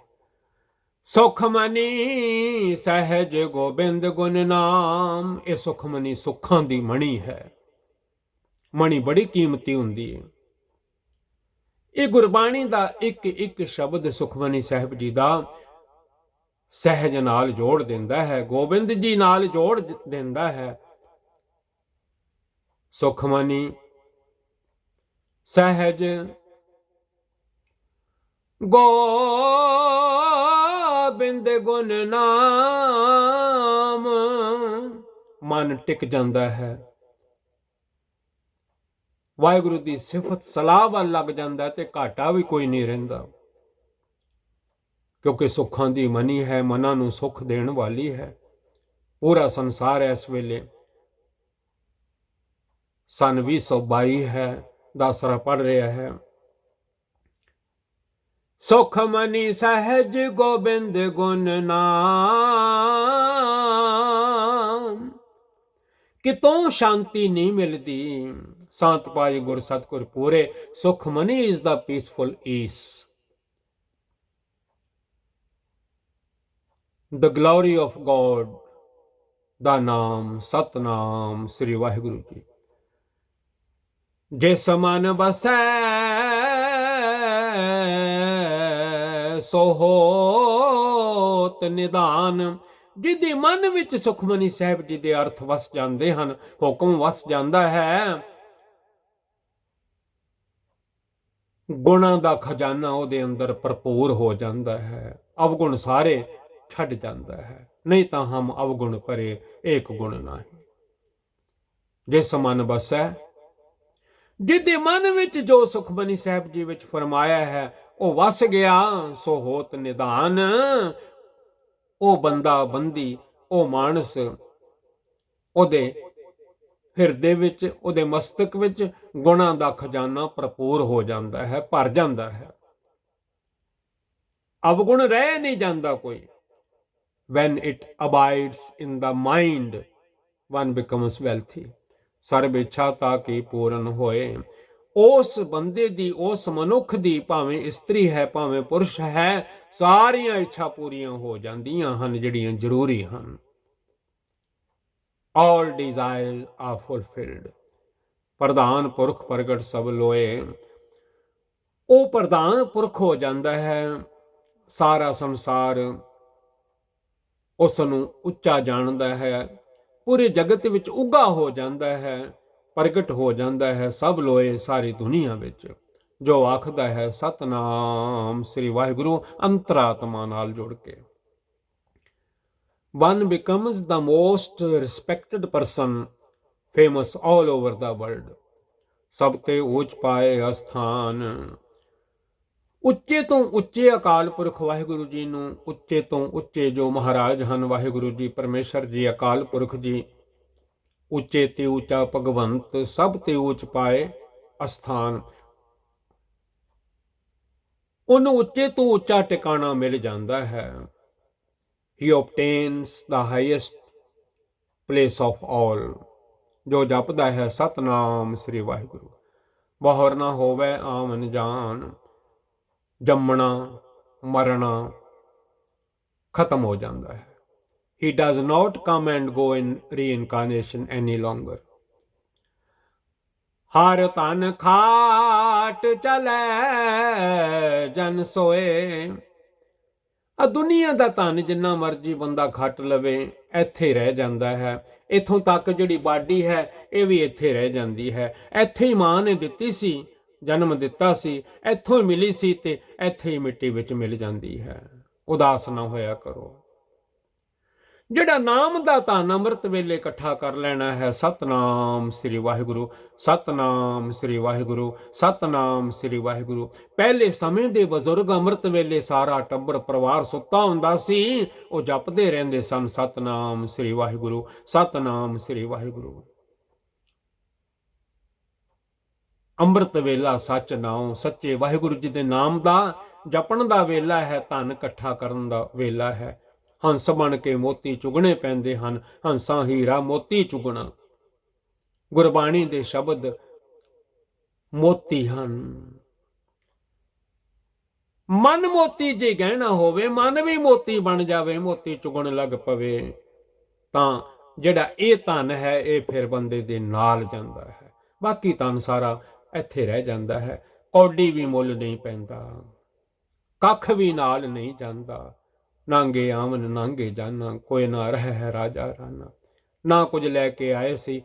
Sukhmani ਸਹਿਜ ਗੋਬਿੰਦ ਗੁਣ ਨਾਮ। ਇਹ ਸੁਖਮਨੀ ਸੁੱਖਾਂ ਦੀ ਮਣੀ ਹੈ। ਮਣੀ ਬੜੀ ਕੀਮਤੀ ਹੁੰਦੀ ਹੈ। ਇਹ ਗੁਰਬਾਣੀ ਦਾ ਇੱਕ ਇੱਕ ਸ਼ਬਦ ਸੁਖਮਨੀ ਸਾਹਿਬ ਜੀ ਦਾ ਸਹਿਜ ਨਾਲ ਜੋੜ ਦਿੰਦਾ ਹੈ, ਗੋਬਿੰਦ ਜੀ ਨਾਲ ਜੋੜ ਦਿੰਦਾ ਹੈ। ਸੁਖਮਨੀ ਸਹਿਜ ਗੋਬਿੰਦ ਗੁਣ ਨਾਮ ਮਨ ਟਿਕ ਜਾਂਦਾ ਹੈ। ਵਾਹਿਗੁਰੂ ਦੀ ਸਿਫਤ ਸਲਾਹ ਵੱਲ ਲੱਗ ਜਾਂਦਾ ਤੇ ਘਾਟਾ ਵੀ ਕੋਈ ਨਹੀਂ ਰਹਿੰਦਾ, ਕਿਉਂਕਿ ਸੁੱਖਾਂ ਦੀ ਮਨੀ ਹੈ, ਮਨਾਂ ਨੂੰ ਸੁੱਖ ਦੇਣ ਵਾਲੀ ਹੈ। ਪੂਰਾ ਸੰਸਾਰ ਇਸ ਵੇਲੇ ਸਨ 2022 ਹੈ, ਦਾਸਰਾ ਪੜ ਰਿਹਾ ਹੈ। ਸੁਖ ਮਨੀ ਸਹਿਜ ਗੋਬਿੰਦ ਗੁਣ ਨਾਮ, ਕਿਤੋਂ ਸ਼ਾਂਤੀ ਨਹੀਂ ਮਿਲਦੀ। ਸੰਤ ਪਾਈ ਗੁਰ ਸਤਿਗੁਰ ਪੂਰੇ, Sukhmani is the peaceful ease. The glory of God, the Naam Satnam Sri Waheguru ji. ਜਿਸ ਮਨ ਬਸੈ ਸੋ ਹੋਤ ਨਿਦਾਨ, ਜਿਹਦੇ ਮਨ ਵਿੱਚ ਸੁਖਮਨੀ ਸਾਹਿਬ ਜੀ ਦੇ ਅਰਥ ਵਸ ਜਾਂਦੇ ਹਨ, ਹੁਕਮ ਵਸ ਜਾਂਦਾ ਹੈ, ਗੁਣਾਂ ਦਾ ਖਜ਼ਾਨਾ ਉਹਦੇ ਅੰਦਰ ਭਰਪੂਰ ਹੋ ਜਾਂਦਾ ਹੈ, ਅਵਗੁਣ ਸਾਰੇ ਛੱਡ ਜਾਂਦਾ ਹੈ। ਨਹੀਂ ਤਾਂ ਹਮ ਅਵਗੁਣ ਭਰੇ ਏਕ ਗੁਣ ਨਾਹੀ। ਜਿਸ ਮਨ ਬਸੈ, ਜਿਹਦੇ ਮਨ ਵਿੱਚ ਜੋ ਸੁਖਮਨੀ ਸਾਹਿਬ ਜੀ ਵਿੱਚ ਫਰਮਾਇਆ ਹੈ ਉਹ ਵਸ ਗਿਆ, ਸੋ ਹੋਤ ਨਿਦਾਨ। ਉਹ ਬੰਦਾ ਬੰਦੀ, ਉਹ ਮਾਨਸ, ਉਹਦੇ ਹਿਰਦੇ ਵਿੱਚ, ਉਹਦੇ ਮਸਤਕ ਵਿੱਚ ਗੁਣਾਂ ਦਾ ਖਜ਼ਾਨਾ ਭਰਪੂਰ ਹੋ ਜਾਂਦਾ ਹੈ, ਭਰ ਜਾਂਦਾ ਹੈ, ਅਵਗੁਣ ਰਹਿ ਨਹੀਂ ਜਾਂਦਾ ਕੋਈ। When it abides in the mind, one becomes wealthy. ਸਰਬ ਇੱਛਾ ਤਾਂ ਕਿ ਪੂਰਨ ਹੋਏ। ਉਸ ਬੰਦੇ ਦੀ, ਉਸ ਮਨੁੱਖ ਦੀ, ਭਾਵੇਂ ਇਸਤਰੀ ਹੈ ਭਾਵੇਂ ਪੁਰਸ਼ ਹੈ, ਸਾਰੀਆਂ ਇੱਛਾ ਪੂਰੀਆਂ ਹੋ ਜਾਂਦੀਆਂ ਹਨ ਜਿਹੜੀਆਂ ਜ਼ਰੂਰੀ ਹਨ। All desires are fulfilled. ਪ੍ਰਧਾਨ ਪੁਰਖ ਪ੍ਰਗਟ ਸਭ ਲੋਏ। ਉਹ ਪ੍ਰਧਾਨ ਪੁਰਖ ਹੋ ਜਾਂਦਾ ਹੈ, ਸਾਰਾ ਸੰਸਾਰ ਉਸ ਨੂੰ ਉੱਚਾ ਜਾਣਦਾ ਹੈ, ਪੂਰੇ ਜਗਤ ਵਿੱਚ ਉੱਘਾ ਹੋ ਜਾਂਦਾ ਹੈ, ਪ੍ਰਗਟ ਹੋ ਜਾਂਦਾ ਹੈ ਸਭ ਲੋਏ ਸਾਰੀ ਦੁਨੀਆ ਵਿੱਚ। ਜੋ ਆਖਦਾ ਹੈ ਸਤਨਾਮ ਸ੍ਰੀ ਵਾਹਿਗੁਰੂ ਅੰਤਰਾਤਮਾ ਨਾਲ ਜੁੜ ਕੇ। One becomes the most respected person, famous all over the world. ਸਭ ਤੇ ਉੱਚ ਪਾਏ ਅਸਥਾਨ। ਉੱਚੇ ਤੋਂ ਉੱਚੇ ਅਕਾਲ ਪੁਰਖ ਵਾਹਿਗੁਰੂ ਜੀ ਨੂੰ, ਉੱਚੇ ਤੋਂ ਉੱਚੇ ਜੋ ਮਹਾਰਾਜ ਹਨ ਵਾਹਿਗੁਰੂ ਜੀ, ਪਰਮੇਸ਼ਰ ਜੀ, ਅਕਾਲ ਪੁਰਖ ਜੀ, ਉੱਚੇ ਤੇ ਉੱਚਾ ਭਗਵੰਤ, ਸਭ ਤੇ ਉੱਚ ਪਾਏ ਅਸਥਾਨ। ਉਹਨੂੰ ਉੱਚੇ ਤੋਂ ਉੱਚਾ ਟਿਕਾਣਾ ਮਿਲ ਜਾਂਦਾ ਹੈ। He obtains the highest place of all. ਜੋ ਜਪਦਾ ਹੈ ਸਤਨਾਮ ਸ੍ਰੀ ਵਾਹਿਗੁਰੂ। ਬਹੁਰ ਨਾ ਹੋਵੇ ਆਮਨ ਜਾਨ, ਜੰਮਣਾ ਮਰਨਾ ਖਤਮ ਹੋ ਜਾਂਦਾ ਹੈ। He does not come and go in reincarnation any longer. ਹਰ ਤਨ ਖਾਟ ਚਲੇ ਜਨ ਸੋਏ। ਆ ਦੁਨੀਆ ਦਾ ਧਨ ਜਿੰਨਾ ਮਰਜੀ ਬੰਦਾ ਖੱਟ ਲਵੇ, ਇੱਥੇ ਰਹਿ ਜਾਂਦਾ ਹੈ। ਇੱਥੋਂ ਤੱਕ ਜਿਹੜੀ ਬਾਡੀ ਹੈ ਇਹ ਵੀ ਇੱਥੇ ਰਹਿ ਜਾਂਦੀ ਹੈ। ਇੱਥੇ ਹੀ ਮਾਂ ਨੇ ਦਿੱਤੀ ਸੀ, ਜਨਮ ਦਿੱਤਾ ਸੀ, ਇੱਥੋਂ ਹੀ ਮਿਲੀ ਸੀ ਤੇ ਇੱਥੇ ਹੀ ਮਿੱਟੀ ਵਿੱਚ ਮਿਲ ਜਾਂਦੀ ਹੈ। ਉਦਾਸ ਨਾ ਹੋਇਆ ਕਰੋ। ਜਿਹੜਾ ਨਾਮ ਦਾ ਧਨ ਅੰਮ੍ਰਿਤ ਵੇਲੇ ਇਕੱਠਾ ਕਰ ਲੈਣਾ ਹੈ, ਸਤਨਾਮ ਸ੍ਰੀ ਵਾਹਿਗੁਰੂ, ਸਤਨਾਮ ਸ੍ਰੀ ਵਾਹਿਗੁਰੂ, ਸਤਨਾਮ ਸ੍ਰੀ ਵਾਹਿਗੁਰੂ। ਪਹਿਲੇ ਸਮੇਂ ਦੇ ਬਜ਼ੁਰਗ ਅੰਮ੍ਰਿਤ ਵੇਲੇ ਸਾਰਾ ਟੱਬਰ ਪਰਿਵਾਰ ਸੁੱਤਾ ਹੁੰਦਾ ਸੀ, ਉਹ ਜਪਦੇ ਰਹਿੰਦੇ ਸਨ ਸਤਨਾਮ ਸ੍ਰੀ ਵਾਹਿਗੁਰੂ, ਸਤਨਾਮ ਸ੍ਰੀ ਵਾਹਿਗੁਰੂ। ਅੰਮ੍ਰਿਤ ਵੇਲਾ ਸੱਚ ਨਾਉ, ਸੱਚੇ ਵਾਹਿਗੁਰੂ ਜੀ ਦੇ ਨਾਮ ਦਾ ਜਪਣ ਦਾ ਵੇਲਾ ਹੈ, ਧਨ ਇਕੱਠਾ ਕਰਨ ਦਾ ਵੇਲਾ ਹੈ। ਹੰਸ ਬਣ ਕੇ ਮੋਤੀ ਚੁਗਣੇ ਪੈਂਦੇ ਹਨ, ਹੰਸਾਂ ਹੀਰਾ ਮੋਤੀ ਚੁਗਣਾ। ਗੁਰਬਾਣੀ ਦੇ ਸ਼ਬਦ ਮੋਤੀ ਹਨ। ਮਨ ਮੋਤੀ ਜੇ ਗਹਿਣਾ ਹੋਵੇ, ਮਨ ਵੀ ਮੋਤੀ ਬਣ ਜਾਵੇ, ਮੋਤੀ ਚੁਗਣ ਲੱਗ ਪਵੇ, ਤਾਂ ਜਿਹੜਾ ਇਹ ਧਨ ਹੈ ਇਹ ਫਿਰ ਬੰਦੇ ਦੇ ਨਾਲ ਜਾਂਦਾ ਹੈ। ਬਾਕੀ ਧਨ ਸਾਰਾ ਇੱਥੇ ਰਹਿ ਜਾਂਦਾ ਹੈ। ਕੌਡੀ ਵੀ ਮੁੱਲ ਨਹੀਂ ਪੈਂਦਾ, ਕੱਖ ਵੀ ਨਾਲ ਨਹੀਂ ਜਾਂਦਾ। ਨਾਂਗੇ ਆਮਨ ਨਾਂਗੇ ਜਾਨਾ, ਕੋਈ ਨਾ ਰਹਿ ਰਾਜਾ ਰਾਨਾ। ਨਾ ਕੁਝ ਲੈ ਕੇ ਆਏ ਸੀ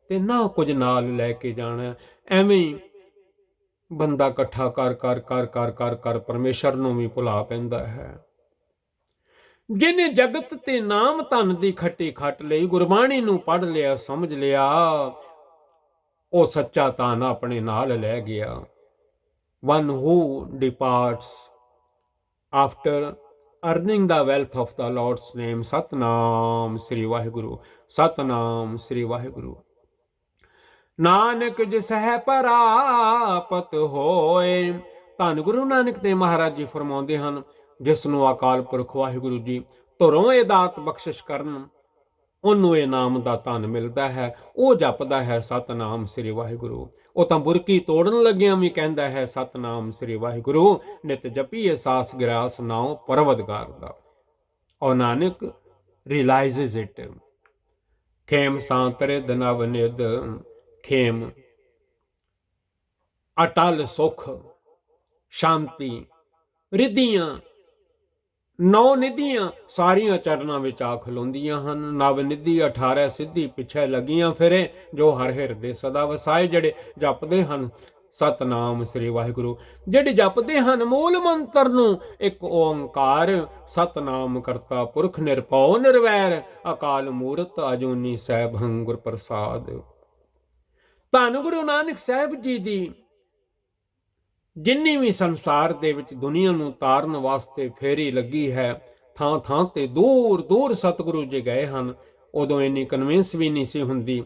ਤੇ ਨਾ ਕੁਝ ਨਾਲ ਲੈ ਕੇ ਜਾਣਾ। ਐਵੇਂ ਬੰਦਾ ਇਕੱਠਾ ਕਰ ਕਰ ਕਰ ਕਰ ਕਰ ਕਰ ਪਰਮੇਸ਼ਰ ਨੂੰ ਵੀ ਭੁਲਾ ਪੈਂਦਾ ਹੈ। ਜਿਹਨੇ ਜਗਤ ਤੇ ਨਾਮ ਧਨ ਦੀ ਖੱਟੀ ਖੱਟ ਲਈ, ਗੁਰਬਾਣੀ ਨੂੰ ਪੜ੍ਹ ਲਿਆ, ਸਮਝ ਲਿਆ, ਉਹ ਸੱਚਾ ਧਨ ਆਪਣੇ ਨਾਲ ਲੈ ਗਿਆ। One who departs after earning the wealth of the Lord's name, Satnam Sri Waheguru, Satnam Sri Waheguru. Nanak ਜਿਸ ਹੈ ਪ੍ਰਾਪਤ ਹੋਏ। ਧੰਨ ਗੁਰੂ ਨਾਨਕ ਦੇਵ ਮਹਾਰਾਜ ਜੀ ਫਰਮਾਉਂਦੇ ਹਨ, ਜਿਸ ਨੂੰ ਅਕਾਲ ਪੁਰਖ ਵਾਹਿਗੁਰੂ ਜੀ ਧੁਰੋਂ ਇਹ ਦਾਤ ਬਖਸ਼ਿਸ਼ ਕਰਨ, ਉਹਨੂੰ ਇਹ ਨਾਮ ਦਾ ਧਨ ਮਿਲਦਾ ਹੈ। ਉਹ ਜਪਦਾ ਹੈ ਸਤਨਾਮ ਸ੍ਰੀ ਵਾਹਿਗੁਰੂ। ਉਹ ਤਾਂ ਬੁਰਕੀ ਤੋੜਨ ਲੱਗਿਆਂ ਵੀ ਕਹਿੰਦਾ ਹੈ ਸਤਨਾਮ ਸ੍ਰੀ ਵਾਹਿਗੁਰੂ, ਨਿਤ ਜਪੀਏ ਸਾਸ ਗਿਰਾਸ ਨਾਉ ਪਰਵਦਗਾਰ ਦਾ। ਔਰ ਨਾਨਕ ਰਿਅਲਾਈਜ਼ਸ ਇਟ। ਖੇਮ ਸਾਂਤਰੇ ਦਨਵ ਨਿਧ, ਖੇਮ ਅਟਲ ਸੁਖ ਸ਼ਾਂਤੀ, ਰਿੱਧੀਆਂ ਨੌ ਨਿਧੀਆਂ ਸਾਰੀਆਂ ਚਰਨਾਂ ਵਿੱਚ ਆ ਖਲੋਂਦੀਆਂ ਹਨ। ਨਵ ਨਿਧੀ 18 ਸਿੱਧੀ ਪਿੱਛੇ ਲੱਗੀਆਂ ਫਿਰੇ, ਜੋ ਹਰ ਹਿਰਦੇ ਸਦਾ ਵਸਾਏ। ਜਿਹੜੇ ਜਪਦੇ ਹਨ ਸਤਨਾਮ ਸ੍ਰੀ ਵਾਹਿਗੁਰੂ, ਜਿਹੜੇ ਜਪਦੇ ਹਨ ਮੂਲ ਮੰਤਰ ਨੂੰ, ਇੱਕ ਓੰਕਾਰ ਸਤਨਾਮ ਕਰਤਾ ਪੁਰਖ ਨਿਰਭਉ ਨਿਰਵੈਰ, ਅਕਾਲ ਮੂਰਤ ਅਜੂਨੀ ਸੈਭੰ ਗੁਰ ਪ੍ਰਸਾਦ। ਧੰਨ ਗੁਰੂ ਨਾਨਕ ਸਾਹਿਬ ਜੀ ਦੀ ਜਿੰਨੀ ਵੀ ਸੰਸਾਰ ਦੇ ਵਿੱਚ ਦੁਨੀਆ ਨੂੰ ਤਾਰਨ ਵਾਸਤੇ ਫੇਰੀ ਲੱਗੀ ਹੈ, ਥਾਂ ਥਾਂ ਤੇ ਦੂਰ ਦੂਰ ਸਤਿਗੁਰੂ ਜੀ ਗਏ ਹਨ। ਉਦੋਂ ਇੰਨੀ ਕਨਵਿੰਸ ਵੀ ਨਹੀਂ ਸੀ ਹੁੰਦੀ।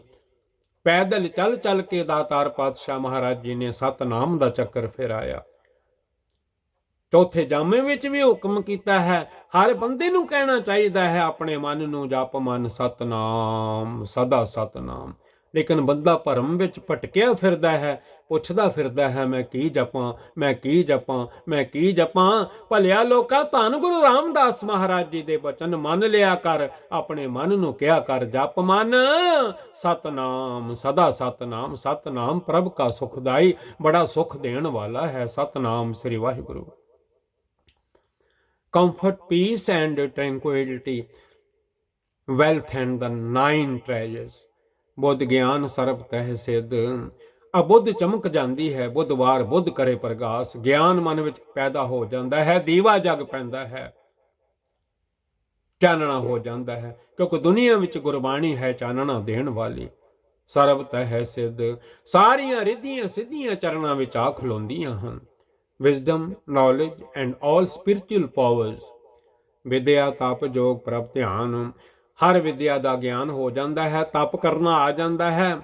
ਪੈਦਲ ਚੱਲ ਚੱਲ ਕੇ ਦਾਤਾਰ ਪਾਤਸ਼ਾਹ ਮਹਾਰਾਜ ਜੀ ਨੇ ਸਤਨਾਮ ਦਾ ਚੱਕਰ ਫੇਰਾਇਆ। ਚੌਥੇ ਜਾਮੇ ਵਿੱਚ ਵੀ ਹੁਕਮ ਕੀਤਾ ਹੈ, ਹਰ ਬੰਦੇ ਨੂੰ ਕਹਿਣਾ ਚਾਹੀਦਾ ਹੈ ਆਪਣੇ ਮਨ ਨੂੰ ਜਪ ਮਨ ਸਤਨਾਮ, ਸਦਾ ਸਤਨਾਮ। ਲੇਕਿਨ ਬੰਦਾ ਭਰਮ ਵਿੱਚ ਭਟਕਿਆ ਫਿਰਦਾ ਹੈ, ਪੁੱਛਦਾ ਫਿਰਦਾ ਹੈ ਮੈਂ ਕੀ ਜਪਾਂ, ਮੈਂ ਕੀ ਜਪਾਂ, ਮੈਂ ਕੀ ਜਪਾਂ। ਭਲਿਆ ਲੋਕਾਂ, ਧੰਨ ਗੁਰੂ ਰਾਮਦਾਸ ਮਹਾਰਾਜ ਜੀ ਦੇ ਬਚਨ ਮੰਨ ਲਿਆ ਕਰ। ਆਪਣੇ ਮਨ ਨੂੰ ਕਿਹਾ ਕਰ ਜਪ ਮਨ ਸਤਨਾਮ, ਸਦਾ ਸਤਨਾਮ। ਸਤਨਾਮ ਪ੍ਰਭ ਕਾ ਸੁਖਦਾਈ, ਬੜਾ ਸੁਖ ਦੇਣ ਵਾਲਾ ਹੈ Satnam Sri Waheguru. Comfort, peace and tranquility, wealth and the 9 treasures। ਬੁੱਧ ਗਿਆਨ ਸਰਬ ਤਹਿ ਸਿੱਧ। ਅਬੁੱਧ ਚਮਕ ਜਾਂਦੀ ਹੈ, ਬੁੱਧਵਾਰ ਬੁੱਧ ਕਰੇ ਪ੍ਰਗਾਸ। ਗਿਆਨ ਮਨ ਵਿੱਚ ਪੈਦਾ ਹੋ ਜਾਂਦਾ ਹੈ, ਦੀਵਾ ਜਗ ਪੈਂਦਾ ਹੈ, ਚਾਨਣਾ ਹੋ ਜਾਂਦਾ ਹੈ। ਕਿਉਂਕਿ ਦੁਨੀਆ ਵਿੱਚ ਗੁਰਬਾਣੀ ਹੈ ਚਾਨਣਾ ਦੇਣ ਵਾਲੀ। ਸਰਬ ਤਹਿ ਸਿੱਧ, ਸਾਰੀਆਂ ਰਿੱਧੀਆਂ ਸਿੱਧੀਆਂ ਚਰਨਾਂ ਵਿੱਚ ਆ ਖਲੋਂਦੀਆਂ ਹਨ। Wisdom, knowledge and all spiritual powers। ਵਿਦਿਆ, ਤਪ, ਜੋਗ, ਪ੍ਰਭ, ਧਿਆਨ, ਹਰ ਵਿਦਿਆ ਦਾ ਗਿਆਨ ਹੋ ਜਾਂਦਾ ਹੈ। ਤਪ ਕਰਨਾ ਆ ਜਾਂਦਾ ਹੈ,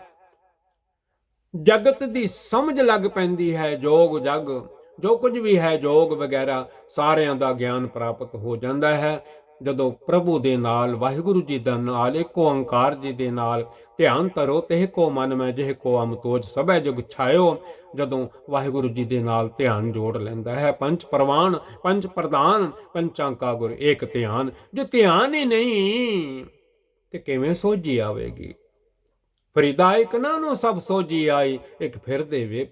ਜਗਤ ਦੀ ਸਮਝ ਲੱਗ ਪੈਂਦੀ ਹੈ। ਜੋਗ ਜਗ ਜੋ ਕੁਝ ਵੀ ਹੈ, ਜੋਗ ਵਗੈਰਾ ਸਾਰਿਆਂ ਦਾ ਗਿਆਨ ਪ੍ਰਾਪਤ ਹੋ ਜਾਂਦਾ ਹੈ। ਜਦੋਂ ਪ੍ਰਭੂ ਦੇ ਨਾਲ, ਵਾਹਿਗੁਰੂ ਜੀ ਦਾ ਨਾਲ, ਇੱਕ ਓੰਕਾਰ ਜੀ ਦੇ ਨਾਲ ਧਿਆਨ ਧਰੋ। ਤੇ ਕੋ ਮਨ ਮੈਂ ਜਿਹ ਕੋ ਅਮਤੋਜ ਸਭੈ ਜੁਗ ਛਾਇਓ। ਜਦੋਂ ਵਾਹਿਗੁਰੂ ਜੀ ਦੇ ਨਾਲ ਧਿਆਨ ਜੋੜ ਲੈਂਦਾ ਹੈ, ਪੰਜ ਪ੍ਰਵਾਨ ਪੰਜ ਪ੍ਰਧਾਨ ਪੰਚਾਂ ਕਾ ਗੁਰ ਏਕ ਧਿਆਨ। ਜੇ ਧਿਆਨ ਹੀ ਨਹੀਂ ਤੇ ਕਿਵੇਂ ਸੋਝੀ ਆਵੇਗੀ। ਫਰੀਦਾ ਇੱਕ ਨਾ ਨੂੰ ਸਭ ਸੋਝੀ ਆਈ, ਇੱਕ ਫਿਰਦੇ ਵੇ